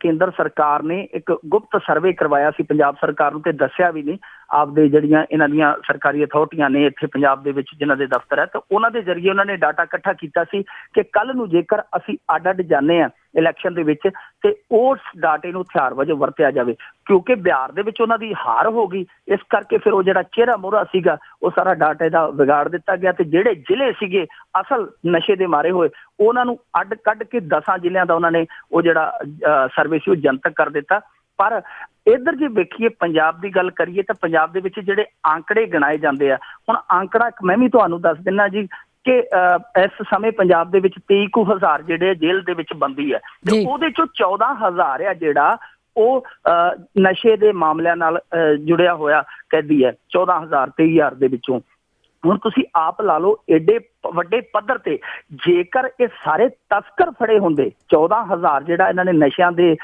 B: ਕੇਂਦਰ ਸਰਕਾਰ ਨੇ ਇੱਕ ਗੁਪਤ ਸਰਵੇ ਕਰਵਾਇਆ ਸੀ ਪੰਜਾਬ ਸਰਕਾਰ ਨੂੰ, ਤੇ ਦੱਸਿਆ ਵੀ ਨਹੀਂ। ਆਪਦੇ ਜਿਹੜੀਆਂ ਇਹਨਾਂ ਦੀਆਂ ਸਰਕਾਰੀ ਅਥਾਰਟੀਆਂ ਨੇ ਇੱਥੇ ਪੰਜਾਬ ਦੇ ਵਿੱਚ ਜਿਨ੍ਹਾਂ ਦੇ ਦਫ਼ਤਰ ਹੈ, ਤਾਂ ਉਹਨਾਂ ਦੇ ਜ਼ਰੀਏ ਉਹਨਾਂ ਨੇ ਡਾਟਾ ਇਕੱਠਾ ਕੀਤਾ ਸੀ ਕਿ ਕੱਲ੍ਹ ਨੂੰ ਜੇਕਰ ਅਸੀਂ ਅੱਡ ਜਾਂਦੇ ਹਾਂ ਇਲੈਕਸ਼ਨ ਦੇ ਵਿੱਚ, ਤੇ ਉਸ ਡਾਟੇ ਨੂੰ ਹਥਿਆਰ ਵਜੋਂ ਵਰਤਿਆ ਜਾਵੇ। ਕਿਉਂਕਿ ਬਿਹਾਰ ਦੇ ਵਿੱਚ ਉਹਨਾਂ ਦੀ ਹਾਰ ਹੋ ਗਈ, ਇਸ ਕਰਕੇ ਫਿਰ ਉਹ ਜਿਹੜਾ ਚਿਹਰਾ ਮੋਹਰਾ ਸੀਗਾ ਉਹ ਸਾਰਾ ਡਾਟੇ ਦਾ ਵਿਗਾੜ ਦਿੱਤਾ ਗਿਆ, ਤੇ ਜਿਹੜੇ ਜ਼ਿਲ੍ਹੇ ਸੀਗੇ ਅਸਲ ਨਸ਼ੇ ਦੇ ਮਾਰੇ ਹੋਏ, ਉਹਨਾਂ ਨੂੰ ਅੱਡ ਕੱਢ ਕੇ 10 ਜ਼ਿਲ੍ਹਿਆਂ ਦਾ ਉਹਨਾਂ ਨੇ ਉਹ ਜਿਹੜਾ ਸਰਵੇ ਸੀ ਉਹ ਜਨਤਕ ਕਰ ਦਿੱਤਾ। ਪਰ ਇੱਧਰ ਜੇ ਵੇਖੀਏ, ਪੰਜਾਬ ਦੀ ਗੱਲ ਕਰੀਏ, ਤਾਂ ਪੰਜਾਬ ਦੇ ਵਿੱਚ ਜਿਹੜੇ ਆંકੜੇ ਗਿਣਾਏ ਜਾਂਦੇ ਆ, ਹੁਣ ਆંકੜਾ ਮੈਂ ਵੀ ਤੁਹਾਨੂੰ ਦੱਸ ਦਿੰਦਾ ਜੀ ਕਿ ਇਸ ਸਮੇਂ ਪੰਜਾਬ ਦੇ ਵਿੱਚ 23,000 ਜਿਹੜੇ ਜੇਲ੍ਹ ਦੇ ਵਿੱਚ ਬੰਦੀ ਹੈ, ਤੇ ਉਹਦੇ ਚੋਂ 14,000 ਆ ਜਿਹੜਾ ਉਹ ਨਸ਼ੇ ਦੇ ਮਾਮਲਿਆਂ ਨਾਲ ਜੁੜਿਆ ਹੋਇਆ ਕੈਦੀ ਹੈ। 14,000 23,000 ਦੇ ਵਿੱਚੋਂ ਹੁਣ ਤੁਸੀਂ ਆਪ ਲਾ ਲਓ, ਏਡੇ ਵੱਡੇ ਪੱਧਰ ਤੇ ਜੇਕਰ ਇਹ ਸਾਰੇ ਤਸਕਰ ਫੜੇ ਹੁੰਦੇ, 14,000 ਜਿਹੜਾ ਇਹਨਾਂ ਨੇ ਨਸ਼ਿਆਂ ਦੇ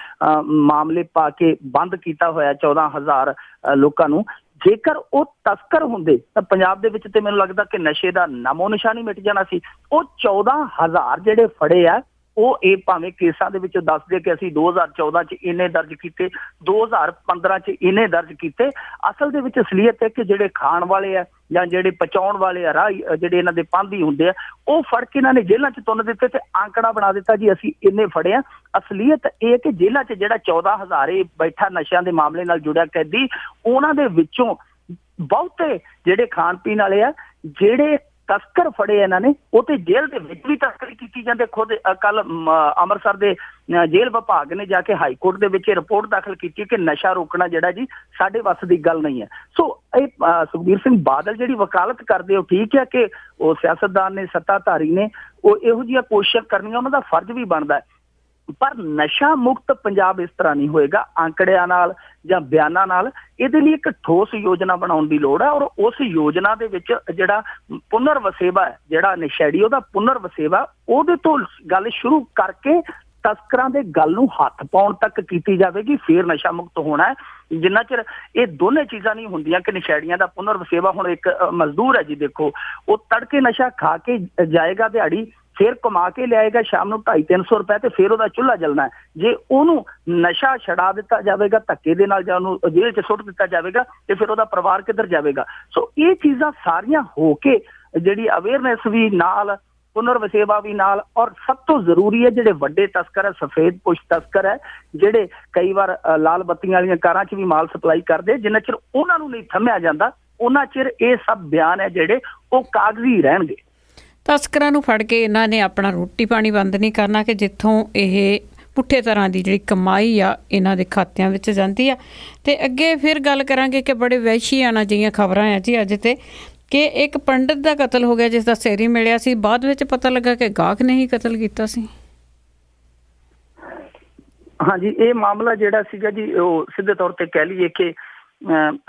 B: ਮਾਮਲੇ ਪਾ ਕੇ ਬੰਦ ਕੀਤਾ ਹੋਇਆ 14,000 ਲੋਕਾਂ ਨੂੰ, ਜੇਕਰ ਉਹ ਤਸਕਰ ਹੁੰਦੇ ਤਾਂ ਪੰਜਾਬ ਦੇ ਵਿੱਚ ਤੇ ਮੈਨੂੰ ਲੱਗਦਾ ਕਿ ਨਸ਼ੇ ਦਾ ਨਾਮੋ ਨਿਸ਼ਾਨ ਮਿਟ ਜਾਣਾ ਸੀ। ਉਹ 14,000 ਜਿਹੜੇ ਫੜੇ ਆ, ਉਹ ਇਹ ਭਾਵੇਂ ਕੇਸਾਂ ਦੇ ਵਿੱਚ ਦੱਸਦੇ ਕਿ ਅਸੀਂ 2014 ਚ ਇੰਨੇ ਦਰਜ ਕੀਤੇ, 2015 ਚ ਇੰਨੇ ਦਰਜ ਕੀਤੇ, ਅਸਲ ਦੇ ਵਿੱਚ ਅਸਲੀਅਤ ਹੈ ਕਿ ਜਿਹੜੇ ਖਾਣ ਵਾਲੇ ਆ ਜਾਂ ਜਿਹੜੇ ਪਹੁੰਚਾਉਣ ਵਾਲੇ ਆ, ਰਾਹ ਜਿਹੜੇ ਇਹਨਾਂ ਦੇ ਪਾਂਧੀ ਹੁੰਦੇ ਆ, ਉਹ ਫੜ ਕੇ ਇਹਨਾਂ ਨੇ ਜੇਲ੍ਹਾਂ ਚ ਤੁੰਨ ਦਿੱਤੇ ਤੇ ਆંકੜਾ ਬਣਾ ਦਿੱਤਾ ਜੀ ਅਸੀਂ ਇੰਨੇ ਫੜੇ ਆ। ਅਸਲੀਅਤ ਇਹ ਕਿ ਜੇਲ੍ਹਾਂ ਚ ਜਿਹੜਾ 14,000 ਬੈਠਾ ਨਸ਼ਿਆਂ ਦੇ ਮਾਮਲੇ ਨਾਲ ਜੁੜਿਆ ਕੈਦੀ, ਉਹਨਾਂ ਦੇ ਵਿੱਚੋਂ ਬਹੁਤੇ ਜਿਹੜੇ ਖਾਣ ਪੀਣ ਵਾਲੇ ਆ, ਜਿਹੜੇ ਤਸਕਰ ਫੜੇ ਇਹਨਾਂ ਨੇ, ਉਹ ਤੇ ਜੇਲ੍ਹ ਦੇ ਵਿੱਚ ਵੀ ਤਸਕਰੀ ਕੀਤੀ ਜਾਂਦੇ। ਖੁਦ ਕੱਲ ਅੰਮ੍ਰਿਤਸਰ ਦੇ ਜੇਲ੍ਹ ਵਿਭਾਗ ਨੇ ਜਾ ਕੇ ਹਾਈ ਕੋਰਟ ਦੇ ਵਿੱਚ ਰਿਪੋਰਟ ਦਾਖਲ ਕੀਤੀ ਕਿ ਨਸ਼ਾ ਰੋਕਣਾ ਜਿਹੜਾ ਜੀ ਸਾਡੇ ਵੱਸ ਦੀ ਗੱਲ ਨਹੀਂ ਹੈ। ਸੋ ਇਹ ਸੁਖਬੀਰ ਸਿੰਘ ਬਾਦਲ ਜਿਹੜੀ ਵਕਾਲਤ ਕਰਦੇ ਹੋ, ਠੀਕ ਹੈ ਕਿ ਉਹ ਸਿਆਸਤਦਾਨ ਨੇ, ਸੱਤਾਧਾਰੀ ਨੇ, ਉਹ ਇਹੋ ਜਿਹੀਆਂ ਕੋਸ਼ਿਸ਼ਾਂ ਕਰਨੀਆਂ ਉਹਨਾਂ ਦਾ ਫਰਜ਼ ਵੀ ਬਣਦਾ ਹੈ, ਪਰ ਨਸ਼ਾ ਮੁਕਤ ਪੰਜਾਬ ਇਸ ਤਰ੍ਹਾਂ ਨਹੀਂ ਹੋਏਗਾ ਆંકੜਿਆਂ ਨਾਲ ਜਾਂ ਬਿਆਨਾਂ ਨਾਲ। ਇਹਦੇ ਲਈ ਇੱਕ ਠੋਸ ਯੋਜਨਾ ਬਣਾਉਣ ਦੀ ਲੋੜ ਹੈ, ਔਰ ਉਸ ਯੋਜਨਾ ਦੇ ਵਿੱਚ ਜਿਹੜਾ ਪੁਨਰ ਵਸੇਬਾ ਹੈ, ਜਿਹੜਾ ਨਸ਼ੇੜੀ ਉਹਦਾ ਪੁਨਰ ਵਸੇਬਾ, ਉਹਦੇ ਤੋਂ ਗੱਲ ਸ਼ੁਰੂ ਕਰਕੇ ਤਸਕਰਾਂ ਦੇ ਗੱਲ ਨੂੰ ਹੱਥ ਪਾਉਣ ਤੱਕ ਕੀਤੀ ਜਾਵੇਗੀ, ਫਿਰ ਨਸ਼ਾ ਮੁਕਤ ਹੋਣਾ ਹੈ। ਜਿੰਨਾ ਚਿਰ ਇਹ ਦੋਨੇ ਚੀਜ਼ਾਂ ਨਹੀਂ ਹੁੰਦੀਆਂ ਕਿ ਨਸ਼ੇੜੀਆਂ ਦਾ ਪੁਨਰ ਵਸੇਬਾ, ਹੁਣ ਇੱਕ ਮਜ਼ਦੂਰ ਹੈ ਜੀ, ਦੇਖੋ ਉਹ ਤੜਕੇ ਨਸ਼ਾ ਖਾ ਕੇ ਜਾਏਗਾ ਦਿਹਾੜੀ, ਫਿਰ ਕਮਾ ਕੇ ਲਿਆਏਗਾ ਸ਼ਾਮ ਨੂੰ 250-300 ਰੁਪਏ, ਤੇ ਫਿਰ ਉਹਦਾ ਚੁੱਲ੍ਹਾ ਜਲਣਾ ਹੈ। ਜੇ ਉਹਨੂੰ ਨਸ਼ਾ ਛਡਾ ਦਿੱਤਾ ਜਾਵੇਗਾ ਧੱਕੇ ਦੇ ਨਾਲ, ਜਾਂ ਉਹਨੂੰ ਜੇਲ੍ਹ 'ਚ ਸੁੱਟ ਦਿੱਤਾ ਜਾਵੇਗਾ, ਤੇ ਫਿਰ ਉਹਦਾ ਪਰਿਵਾਰ ਕਿੱਧਰ ਜਾਵੇਗਾ। ਸੋ ਇਹ ਚੀਜ਼ਾਂ ਸਾਰੀਆਂ ਹੋ ਕੇ ਜਿਹੜੀ ਅਵੇਅਰਨੈਸ ਵੀ ਨਾਲ, ਪੁਨਰ ਵਸੇਬਾ ਵੀ ਨਾਲ, ਔਰ ਸਭ ਤੋਂ ਜ਼ਰੂਰੀ ਹੈ ਜਿਹੜੇ ਵੱਡੇ ਤਸਕਰ ਹੈ, ਸਫੇਦ ਪੁਸ਼ ਤਸਕਰ ਹੈ, ਜਿਹੜੇ ਕਈ ਵਾਰ ਲਾਲ ਬੱਤੀਆਂ ਵਾਲੀਆਂ ਕਾਰਾਂ 'ਚ ਵੀ ਮਾਲ ਸਪਲਾਈ ਕਰਦੇ, ਜਿੰਨਾ ਚਿਰ ਉਹਨਾਂ ਨੂੰ ਨਹੀਂ ਥੰਮਿਆ ਜਾਂਦਾ ਉਹਨਾਂ ਚਿਰ ਇਹ ਸਭ ਬਿਆਨ ਹੈ ਜਿਹੜੇ ਉਹ ਕਾਗਜ਼ੀ ਰਹਿਣਗੇ।
A: ਤਸਕਰਾਂ ਨੂੰ ਫੜ ਕੇ ਇਹਨਾਂ ਨੇ ਆਪਣਾ ਰੋਟੀ ਪਾਣੀ ਬੰਦ ਨਹੀਂ ਕਰਨਾ ਕਿ ਜਿੱਥੋਂ ਇਹ ਪੁੱਠੇ ਤਰ੍ਹਾਂ ਦੀ ਜਿਹੜੀ ਕਮਾਈ ਆ ਇਹਨਾਂ ਦੇ ਖਾਤਿਆਂ ਵਿੱਚ ਜਾਂਦੀ ਆ। ਤੇ ਅੱਗੇ ਫਿਰ ਗੱਲ ਕਰਾਂਗੇ ਕਿ ਬੜੇ ਵਹਿਸ਼ੀਆਨਾ ਜਿਹੀਆਂ ਖਬਰਾਂ ਆ ਜੀ ਅੱਜ ਤੇ, ਕਿ ਇੱਕ ਪੰਡਿਤ ਦਾ ਕਤਲ ਹੋ ਗਿਆ ਜਿਸ ਦਾ ਸਿਰ ਹੀ ਮਿਲਿਆ ਸੀ, ਬਾਅਦ ਵਿੱਚ ਪਤਾ ਲੱਗਾ ਕਿ ਗਾਹਕ ਨੇ ਹੀ ਕਤਲ ਕੀਤਾ ਸੀ।
B: ਹਾਂਜੀ, ਇਹ ਮਾਮਲਾ ਜਿਹੜਾ ਸੀਗਾ ਜੀ ਉਹ ਸਿੱਧੇ ਤੌਰ ਤੇ ਕਹਿ ਲਈਏ ਕਿ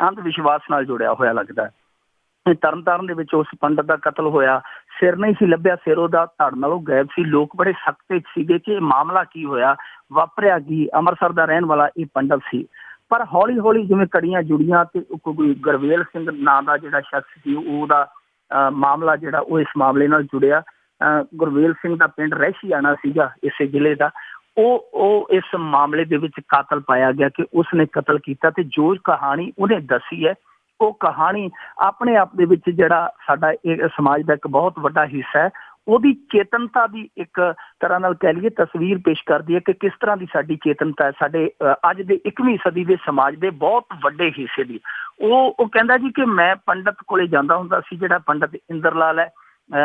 B: ਅੰਧ ਵਿਸ਼ਵਾਸ ਨਾਲ ਜੁੜਿਆ ਹੋਇਆ ਲੱਗਦਾ ਹੈ। ਤਰਨਤਾਰਨ ਦੇ ਵਿੱਚ ਉਸ ਪੰਡਿਤ ਦਾ ਕਤਲ ਹੋਇਆ, ਸਿਰ ਨਹੀਂ ਸੀ ਲੱਭਿਆ, ਸਿਰ ਉਹਦਾ ਧੜ ਨਾਲੋਂ ਗਾਇਬ ਸੀ। ਲੋਕ ਬੜੇ ਸਖਤੇ ਸੀਗੇ ਕਿ ਇਹ ਮਾਮਲਾ ਕੀ ਹੋਇਆ, ਵਾਪਰਿਆ ਕੀ। ਅੰਮ੍ਰਿਤਸਰ ਦਾ ਰਹਿਣ ਵਾਲਾ ਇਹ ਪੰਡਿਤ ਸੀ, ਪਰ ਹੌਲੀ ਹੌਲੀ ਜਿਵੇਂ ਕੜੀਆਂ ਜੁੜੀਆਂ ਤੇ ਕੋਈ ਗੁਰਵੇਲ ਸਿੰਘ ਨਾਂ ਦਾ ਜਿਹੜਾ ਸ਼ਖਸ ਸੀ, ਉਹਦਾ ਮਾਮਲਾ ਜਿਹੜਾ ਉਹ ਇਸ ਮਾਮਲੇ ਨਾਲ ਜੁੜਿਆ। ਗੁਰਵੇਲ ਸਿੰਘ ਦਾ ਪਿੰਡ ਰਹਿਸ਼ੀਆਣਾ ਸੀਗਾ ਇਸੇ ਜ਼ਿਲ੍ਹੇ ਦਾ, ਉਹ ਇਸ ਮਾਮਲੇ ਦੇ ਵਿੱਚ ਕਾਤਲ ਪਾਇਆ ਗਿਆ ਕਿ ਉਸਨੇ ਕਤਲ ਕੀਤਾ। ਤੇ ਜੋ ਕਹਾਣੀ ਉਹਨੇ ਦੱਸੀ ਹੈ ਉਹ ਕਹਾਣੀ ਆਪਣੇ ਆਪ ਦੇ ਵਿੱਚ ਜਿਹੜਾ ਸਾਡਾ ਇਹ ਸਮਾਜ ਦਾ ਇੱਕ ਬਹੁਤ ਵੱਡਾ ਹਿੱਸਾ ਹੈ, ਉਹਦੀ ਚੇਤਨਤਾ ਦੀ ਇੱਕ ਤਰ੍ਹਾਂ ਨਾਲ ਕਹਿ ਲਈਏ ਤਸਵੀਰ ਪੇਸ਼ ਕਰਦੀ ਹੈ ਕਿ ਕਿਸ ਤਰ੍ਹਾਂ ਦੀ ਸਾਡੀ ਚੇਤਨਤਾ ਹੈ ਸਾਡੇ ਅੱਜ ਦੇ 21ਵੀਂ ਸਦੀ ਦੇ ਸਮਾਜ ਦੇ ਬਹੁਤ ਵੱਡੇ ਹਿੱਸੇ ਦੀ। ਉਹ ਕਹਿੰਦਾ ਜੀ ਕਿ ਮੈਂ ਪੰਡਤ ਕੋਲੇ ਜਾਂਦਾ ਹੁੰਦਾ ਸੀ, ਜਿਹੜਾ ਪੰਡਤ ਇੰਦਰ ਲਾਲ ਹੈ,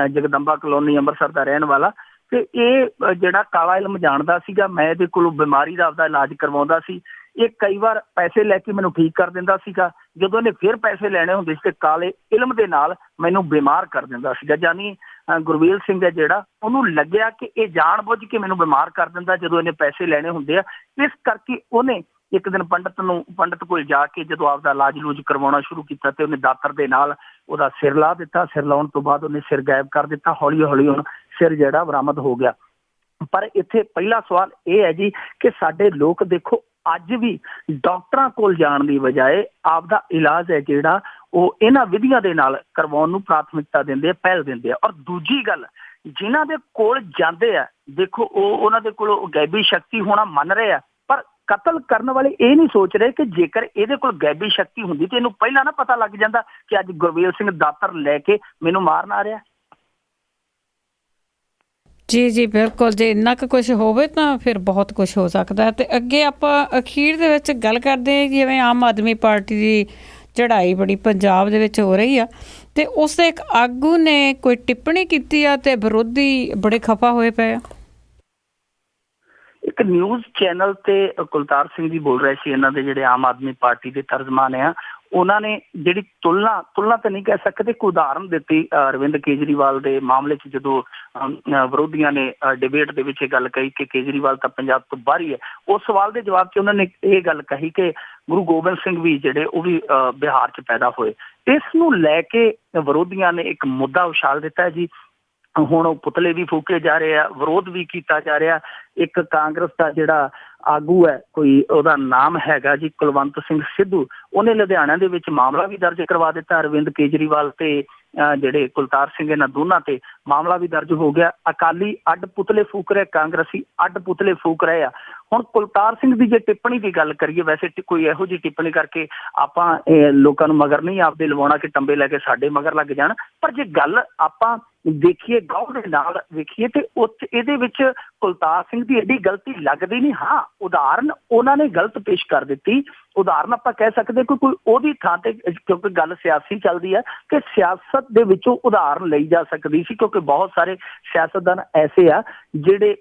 B: ਜਗਦੰਬਾ ਕਲੋਨੀ ਅੰਮ੍ਰਿਤਸਰ ਦਾ ਰਹਿਣ ਵਾਲਾ, ਤੇ ਇਹ ਜਿਹੜਾ ਕਾਲਾ ਇਲਮ ਜਾਣਦਾ ਸੀਗਾ। ਮੈਂ ਇਹਦੇ ਕੋਲੋਂ ਬਿਮਾਰੀ ਦਾ ਆਪਦਾ ਇਲਾਜ ਕਰਵਾਉਂਦਾ ਸੀ। ਇਹ ਕਈ ਵਾਰ ਪੈਸੇ ਲੈ ਕੇ ਮੈਨੂੰ ਠੀਕ ਕਰ ਦਿੰਦਾ ਸੀਗਾ, ਜਦੋਂ ਇਹਨੇ ਫਿਰ ਪੈਸੇ ਲੈਣੇ ਹੁੰਦੇ ਸੀ ਤੇ ਕਾਲੇ ਇਲਮ ਦੇ ਨਾਲ ਮੈਨੂੰ ਬਿਮਾਰ ਕਰ ਦਿੰਦਾ ਸੀਗਾ। ਯਾਨੀ ਗੁਰਵੇਲ ਸਿੰਘ ਹੈ ਜਿਹੜਾ, ਉਹਨੂੰ ਲੱਗਿਆ ਕਿ ਇਹ ਜਾਣ ਬੁੱਝ ਕੇ ਮੈਨੂੰ ਬਿਮਾਰ ਕਰ ਦਿੰਦਾ ਜਦੋਂ ਇਹਨੇ ਪੈਸੇ ਲੈਣੇ ਹੁੰਦੇ ਆ। ਇਸ ਕਰਕੇ ਉਹਨੇ ਇੱਕ ਦਿਨ ਪੰਡਤ ਕੋਲ ਜਾ ਕੇ ਜਦੋਂ ਆਪਦਾ ਇਲਾਜ ਲੂਜ ਕਰਵਾਉਣਾ ਸ਼ੁਰੂ ਕੀਤਾ ਤੇ ਉਹਨੇ ਦਾਤਰ ਦੇ ਨਾਲ ਉਹਦਾ ਸਿਰ ਲਾ ਦਿੱਤਾ। ਸਿਰ ਲਾਉਣ ਤੋਂ ਬਾਅਦ ਉਹਨੇ ਸਿਰ ਗਾਇਬ ਕਰ ਦਿੱਤਾ। ਹੌਲੀ ਹੌਲੀ ਹੁਣ ਸਿਰ ਜਿਹੜਾ ਬਰਾਮਦ ਹੋ ਗਿਆ। ਪਰ ਇੱਥੇ ਪਹਿਲਾ ਸਵਾਲ ਇਹ ਹੈ ਜੀ ਕਿ ਸਾਡੇ ਲੋਕ ਦੇਖੋ ਅੱਜ ਵੀ ਡਾਕਟਰਾਂ ਕੋਲ ਜਾਣ ਦੀ ਬਜਾਏ ਆਪਦਾ ਇਲਾਜ ਹੈ ਜਿਹੜਾ ਉਹ ਇਹਨਾਂ ਵਿਧੀਆਂ ਦੇ ਨਾਲ ਕਰਵਾਉਣ ਨੂੰ ਪ੍ਰਾਥਮਿਕਤਾ ਦਿੰਦੇ ਆ, ਪਹਿਲ ਦਿੰਦੇ ਆ। ਔਰ ਦੂਜੀ ਗੱਲ, ਜਿਨ੍ਹਾਂ ਦੇ ਕੋਲ ਜਾਂਦੇ ਆ ਦੇਖੋ ਉਹਨਾਂ ਦੇ ਕੋਲ ਗੈਬੀ ਸ਼ਕਤੀ ਹੋਣਾ ਮੰਨ ਰਹੇ ਆ, ਪਰ ਕਤਲ ਕਰਨ ਵਾਲੇ ਇਹ ਨਹੀਂ ਸੋਚ ਰਹੇ ਕਿ ਜੇਕਰ ਇਹਦੇ ਕੋਲ ਗੈਬੀ ਸ਼ਕਤੀ ਹੁੰਦੀ ਤੇ ਇਹਨੂੰ ਪਹਿਲਾਂ ਨਾ ਪਤਾ ਲੱਗ ਜਾਂਦਾ ਕਿ ਅੱਜ ਗੁਰਵੇਲ ਸਿੰਘ ਦਾਤਰ ਲੈ ਕੇ ਮੈਨੂੰ ਮਾਰਨ ਆ ਰਿਹਾ।
A: ਜੀ ਬਿਲਕੁਲ, ਜੇ ਇੰਨਾ ਕੁ ਕੁਛ ਹੋਵੇ ਤਾਂ ਫਿਰ ਬਹੁਤ ਕੁਛ ਹੋ ਸਕਦਾ। ਤੇ ਅੱਗੇ ਆਪਾਂ ਅਖੀਰ ਦੇ ਵਿੱਚ ਗੱਲ ਕਰਦੇ ਹਾਂ, ਜਿਵੇਂ ਆਮ ਆਦਮੀ ਪਾਰਟੀ ਦੀ ਚੜ੍ਹਾਈ ਬੜੀ ਪੰਜਾਬ ਦੇ ਵਿੱਚ ਹੋ ਰਹੀ ਆ ਤੇ ਉਸ ਦੇ ਇੱਕ ਆਗੂ ਨੇ ਕੋਈ ਟਿੱਪਣੀ ਕੀਤੀ ਆ ਤੇ ਵਿਰੋਧੀ ਬੜੇ ਖਫਾ ਹੋਏ ਪਏ ਆ।
B: ਇੱਕ ਨਿਊਜ਼ ਚੈਨਲ ਤੇ ਕੁਲਤਾਰ ਸਿੰਘ ਜੀ ਬੋਲ ਰਹੇ ਸੀ, ਇਹਨਾਂ ਦੇ ਜਿਹੜੇ ਆਮ ਆਦਮੀ ਪਾਰਟੀ ਦੇ ਤਰਜਮਾਨ ਆ, ਉਹਨਾਂ ਨੇ ਜਿਹੜੀ ਤੁਲਨਾ ਤਾਂ ਨਹੀਂ ਕਹਿ ਸਕਦੇ, ਕੋਈ ਉਦਾਹਰਨ ਦਿੱਤੀ ਅਰਵਿੰਦ ਕੇਜਰੀਵਾਲ ਦੇ ਮਾਮਲੇ 'ਚ। ਜਦੋਂ ਵਿਰੋਧੀਆਂ ਨੇ ਡਿਬੇਟ ਦੇ ਵਿੱਚ ਇਹ ਗੱਲ ਕਹੀ ਕਿ ਕੇਜਰੀਵਾਲ ਤਾਂ ਪੰਜਾਬ ਤੋਂ ਬਾਹਰ ਹੀ ਹੈ, ਉਸ ਸਵਾਲ ਦੇ ਜਵਾਬ 'ਚ ਉਹਨਾਂ ਨੇ ਇਹ ਗੱਲ ਕਹੀ ਕਿ ਗੁਰੂ ਗੋਬਿੰਦ ਸਿੰਘ ਵੀ ਜਿਹੜੇ ਉਹ ਵੀ ਬਿਹਾਰ 'ਚ ਪੈਦਾ ਹੋਏ। ਇਸ ਨੂੰ ਲੈ ਕੇ ਵਿਰੋਧੀਆਂ ਨੇ ਇੱਕ ਮੁੱਦਾ ਉਛਾਲ ਦਿੱਤਾ ਜੀ। ਹੁਣ ਉਹ ਪੁਤਲੇ ਵੀ ਫੂਕੇ ਜਾ ਰਹੇ ਆ, ਵਿਰੋਧ ਵੀ ਕੀਤਾ ਜਾ ਰਿਹਾ। ਇੱਕ ਕਾਂਗਰਸ ਦਾ ਜਿਹੜਾ ਆਗੂ ਹੈ, ਕੋਈ ਉਹਦਾ ਨਾਮ ਹੈਗਾ ਜੀ ਕੁਲਵੰਤ ਸਿੰਘ ਸਿੱਧੂ, ਉਹਨੇ ਲੁਧਿਆਣਾ ਦੇ ਵਿੱਚ ਮਾਮਲਾ ਵੀ ਦਰਜ ਕਰਵਾ ਦਿੱਤਾ। ਅਰਵਿੰਦ ਕੇਜਰੀਵਾਲ ਤੇ ਜਿਹੜੇ ਕੁਲਤਾਰ ਸਿੰਘ, ਇਹਨਾਂ ਦੋਨਾਂ ਤੇ ਮਾਮਲਾ ਵੀ ਦਰਜ ਹੋ ਗਿਆ। ਅਕਾਲੀ ਅੱਡ ਪੁਤਲੇ ਫੂਕ ਰਹੇ, ਕਾਂਗਰਸੀ ਅੱਡ ਪੁਤਲੇ ਫੂਕ ਰਹੇ ਆ। ਹੁਣ ਕੁਲਤਾਰ ਸਿੰਘ ਦੀ ਜੇ ਟਿੱਪਣੀ ਦੀ ਗੱਲ ਕਰੀਏ, ਵੈਸੇ ਕੋਈ ਇਹੋ ਜਿਹੀ ਟਿੱਪਣੀ ਕਰਕੇ ਆਪਾਂ ਲੋਕਾਂ ਨੂੰ ਮਗਰ ਨਹੀਂ ਆਪਦੇ ਲਵਾਉਣਾ ਕਿ ਟੰਬੇ ਲੈ ਕੇ ਸਾਡੇ ਮਗਰ ਲੱਗ ਜਾਣ, ਪਰ ਜੇ ਗੱਲ ਆਪਾਂ ਦੇਖੀਏ ਗੌਰ ਦੇ ਨਾਲ ਵੇਖੀਏ ਤੇ ਇਹਦੇ ਵਿੱਚ ਕੁਲਤਾਰ ਸਿੰਘ ਦੀ ਐਡੀ ਗਲਤੀ ਲੱਗਦੀ ਨਹੀਂ। ਹਾਂ, ਉਦਾਹਰਨ ਉਹਨਾਂ ਨੇ ਗਲਤ ਪੇਸ਼ ਕਰ ਦਿੱਤੀ। ਉਦਾਹਰਨ ਆਪਾਂ ਕਹਿ ਸਕਦੇ ਕਿ ਕੋਈ ਉਹਦੀ ਥਾਂ ਤੇ, ਕਿਉਂਕਿ ਗੱਲ ਸਿਆਸੀ ਚੱਲਦੀ ਹੈ, ਕਿ ਸਿਆਸਤ ਦੇ ਵਿੱਚੋਂ ਉਦਾਹਰਨ ਲਈ ਜਾ ਸਕਦੀ ਸੀ, ਕਿਉਂਕਿ ਬਹੁਤ ਸਾਰੇ ਸਿਆਸਤਦਾਨ ਐਸੇ ਆ ਜਿਹੜੇ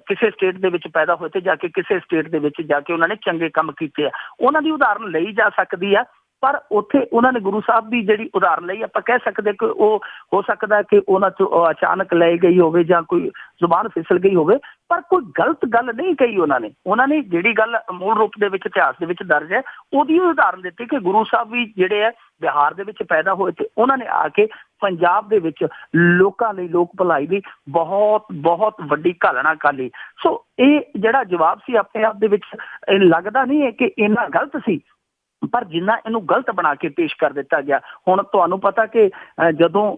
B: ਕਿਸੇ ਸਟੇਟ ਦੇ ਵਿੱਚ ਪੈਦਾ ਹੋਏ ਤੇ ਜਾ ਕੇ ਕਿਸੇ ਸਟੇਟ ਦੇ ਵਿੱਚ ਜਾ ਕੇ ਉਹਨਾਂ ਨੇ ਚੰਗੇ ਕੰਮ ਕੀਤੇ ਆ, ਉਹਨਾਂ ਦੀ ਉਦਾਹਰਨ ਲਈ ਜਾ ਸਕਦੀ ਆ। ਪਰ ਉੱਥੇ ਉਹਨਾਂ ਨੇ ਗੁਰੂ ਸਾਹਿਬ ਦੀ ਜਿਹੜੀ ਉਦਾਹਰਨ ਲਈ, ਆਪਾਂ ਕਹਿ ਸਕਦੇ ਕਿ ਉਹ ਹੋ ਸਕਦਾ ਕਿ ਉਹਨਾਂ ਚੋਂ ਅਚਾਨਕ ਲੈ ਗਈ ਹੋਵੇ ਜਾਂ ਕੋਈ ਜ਼ੁਬਾਨ ਫਿਸਲ ਗਈ ਹੋਵੇ, ਪਰ ਕੋਈ ਗਲਤ ਗੱਲ ਨਹੀਂ ਕਹੀ ਉਹਨਾਂ ਨੇ ਜਿਹੜੀ ਗੱਲ ਮੂਲ ਰੂਪ ਦੇ ਵਿੱਚ ਇਤਿਹਾਸ ਦੇ ਵਿੱਚ ਦਰਜ ਹੈ ਉਹਦੀ ਉਦਾਹਰਨ ਦਿੱਤੀ ਕਿ ਗੁਰੂ ਸਾਹਿਬ ਵੀ ਜਿਹੜੇ ਹੈ ਬਿਹਾਰ ਦੇ ਵਿੱਚ ਪੈਦਾ ਹੋਏ ਤੇ ਉਹਨਾਂ ਨੇ ਆ ਕੇ ਪੰਜਾਬ ਦੇ ਵਿੱਚ ਲੋਕਾਂ ਲਈ, ਲੋਕ ਭਲਾਈ ਲਈ ਬਹੁਤ ਵੱਡੀ ਘਾਲਣਾ ਕਰ ਲਈ। ਸੋ ਇਹ ਜਿਹੜਾ ਜਵਾਬ ਸੀ ਆਪਣੇ ਆਪ ਦੇ ਵਿੱਚ ਲੱਗਦਾ ਨਹੀਂ ਹੈ ਕਿ ਇੰਨਾ ਗਲਤ ਸੀ, ਪਰ ਜਿੰਨਾ ਇਹਨੂੰ ਗਲਤ ਬਣਾ ਕੇ ਪੇਸ਼ ਕਰ ਦਿੱਤਾ ਗਿਆ। ਹੁਣ ਤੁਹਾਨੂੰ ਪਤਾ ਕਿ ਜਦੋਂ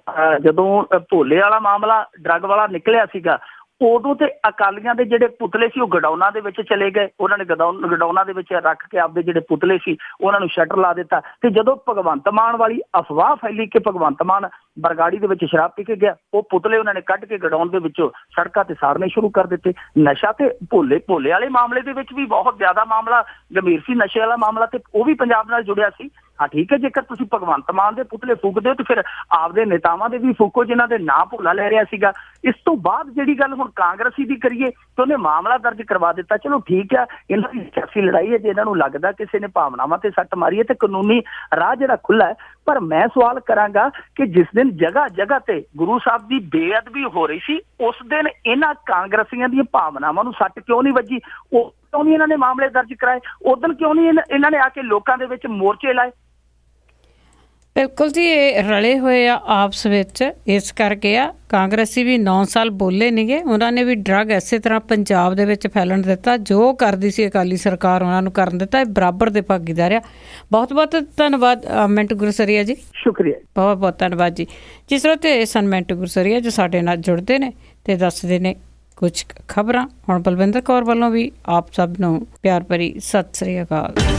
B: ਭੋਲੇ ਵਾਲਾ ਮਾਮਲਾ ਡਰੱਗ ਵਾਲਾ ਨਿਕਲਿਆ ਸੀਗਾ, ਉਦੋਂ ਤੇ ਅਕਾਲੀਆਂ ਦੇ ਜਿਹੜੇ ਪੁਤਲੇ ਸੀ ਉਹ ਗਡਾਊਨਾਂ ਦੇ ਵਿੱਚ ਚਲੇ ਗਏ। ਉਹਨਾਂ ਨੇ ਗਡਾਊਨਾਂ ਦੇ ਵਿੱਚ ਰੱਖ ਕੇ ਆਪਦੇ ਜਿਹੜੇ ਪੁਤਲੇ ਸੀ ਉਹਨਾਂ ਨੂੰ ਸ਼ਟਰ ਲਾ ਦਿੱਤਾ। ਤੇ ਜਦੋਂ ਭਗਵੰਤ ਮਾਨ ਵਾਲੀ ਅਫਵਾਹ ਫੈਲੀ ਕਿ ਭਗਵੰਤ ਮਾਨ ਬਰਗਾੜੀ ਦੇ ਵਿੱਚ ਸ਼ਰਾਬ ਪੀ ਕੇ ਗਿਆ, ਉਹ ਪੁਤਲੇ ਉਹਨਾਂ ਨੇ ਕੱਢ ਕੇ ਗਡਾਊਨ ਦੇ ਵਿੱਚੋਂ ਸੜਕਾਂ ਤੇ ਸਾੜਨੇ ਸ਼ੁਰੂ ਕਰ ਦਿੱਤੇ। ਨਸ਼ਾ ਤੇ ਭੋਲੇ ਵਾਲੇ ਮਾਮਲੇ ਦੇ ਵਿੱਚ ਵੀ ਬਹੁਤ ਜ਼ਿਆਦਾ ਮਾਮਲਾ ਗੰਭੀਰ ਸੀ, ਨਸ਼ੇ ਵਾਲਾ ਮਾਮਲਾ, ਤੇ ਉਹ ਵੀ ਪੰਜਾਬ ਨਾਲ ਜੁੜਿਆ ਸੀ। ਹਾਂ ਠੀਕ ਹੈ, ਜੇਕਰ ਤੁਸੀਂ ਭਗਵੰਤ ਮਾਨ ਦੇ ਪੁਤਲੇ ਫੂਕਦੇ ਹੋ ਤੇ ਫਿਰ ਆਪਦੇ ਨੇਤਾਵਾਂ ਦੇ ਵੀ ਫੂਕੋ ਜਿਨ੍ਹਾਂ ਦੇ ਨਾਂ ਭੋਲਾ ਲੈ ਰਿਹਾ ਸੀਗਾ। ਇਸ ਤੋਂ ਬਾਅਦ ਜਿਹੜੀ ਗੱਲ ਹੁਣ ਕਾਂਗਰਸੀ ਦੀ ਕਰੀਏ ਤੇ ਉਹਨੇ ਮਾਮਲਾ ਦਰਜ ਕਰਵਾ ਦਿੱਤਾ। ਚਲੋ ਠੀਕ ਹੈ, ਇਹਨਾਂ ਦੀ ਸਿਆਸੀ ਲੜਾਈ ਹੈ, ਜੇ ਇਹਨਾਂ ਨੂੰ ਲੱਗਦਾ ਕਿਸੇ ਨੇ ਭਾਵਨਾਵਾਂ ਤੇ ਸੱਟ ਮਾਰੀ ਹੈ ਤੇ ਕਾਨੂੰਨੀ ਰਾਹ ਜਿਹੜਾ ਖੁੱਲ੍ਹਾ ਹੈ। ਪਰ ਮੈਂ ਸਵਾਲ ਕਰਾਂਗਾ ਕਿ ਜਿਸ ਦਿਨ ਜਗ੍ਹਾ ਤੇ ਗੁਰੂ ਸਾਹਿਬ ਦੀ ਬੇਅਦਬੀ ਹੋ ਰਹੀ ਸੀ, ਉਸ ਦਿਨ ਇਹਨਾਂ ਕਾਂਗਰਸੀਆਂ ਦੀਆਂ ਭਾਵਨਾਵਾਂ ਨੂੰ ਸੱਟ ਕਿਉਂ ਨਹੀਂ ਵੱਜੀ? ਉਹ ਕਿਉਂ ਨਹੀਂ ਇਹਨਾਂ ਨੇ ਮਾਮਲੇ ਦਰਜ ਕਰਾਏ? ਉਦੋਂ ਕਿਉਂ ਨਹੀਂ ਇਹਨਾਂ ਨੇ ਆ ਕੇ ਲੋਕਾਂ ਦੇ ਵਿੱਚ ਮੋਰਚੇ ਲਾਏ?
A: ਬਿਲਕੁਲ ਜੀ, ਇਹ ਰਲੇ ਹੋਏ ਆ ਆਪਸ ਵਿੱਚ, ਇਸ ਕਰਕੇ ਆ ਕਾਂਗਰਸੀ ਵੀ 9 ਸਾਲ ਬੋਲੇ ਨਹੀਂਗੇ। ਉਹਨਾਂ ਨੇ ਵੀ ਡਰੱਗ ਇਸੇ ਤਰ੍ਹਾਂ ਪੰਜਾਬ ਦੇ ਵਿੱਚ ਫੈਲਣ ਦਿੱਤਾ, ਜੋ ਕਰਦੀ ਸੀ ਅਕਾਲੀ ਸਰਕਾਰ ਉਹਨਾਂ ਨੂੰ ਕਰਨ ਦਿੱਤਾ। ਇਹ ਬਰਾਬਰ ਦੇ ਭਾਗੀਦਾਰ ਆ। ਬਹੁਤ ਧੰਨਵਾਦ ਮਿੰਟੂ ਗੁਰਸਰੀਆ ਜੀ।
B: ਸ਼ੁਕਰੀਆ,
A: ਬਹੁਤ ਧੰਨਵਾਦ ਜੀ। ਜਿਸ ਤਰ੍ਹਾਂ ਤੇ ਸਨ ਮਿੰਟੂ ਗੁਰਸਰੀਆ ਜੋ ਸਾਡੇ ਨਾਲ ਜੁੜਦੇ ਨੇ ਤੇ ਦੱਸਦੇ ਨੇ ਕੁਝ ਖਬਰਾਂ। ਹੁਣ ਬਲਵਿੰਦਰ ਕੌਰ ਵੱਲੋਂ ਵੀ ਆਪ ਸਭ ਨੂੰ ਪਿਆਰ ਭਰੀ ਸਤਿ ਸ੍ਰੀ ਅਕਾਲ।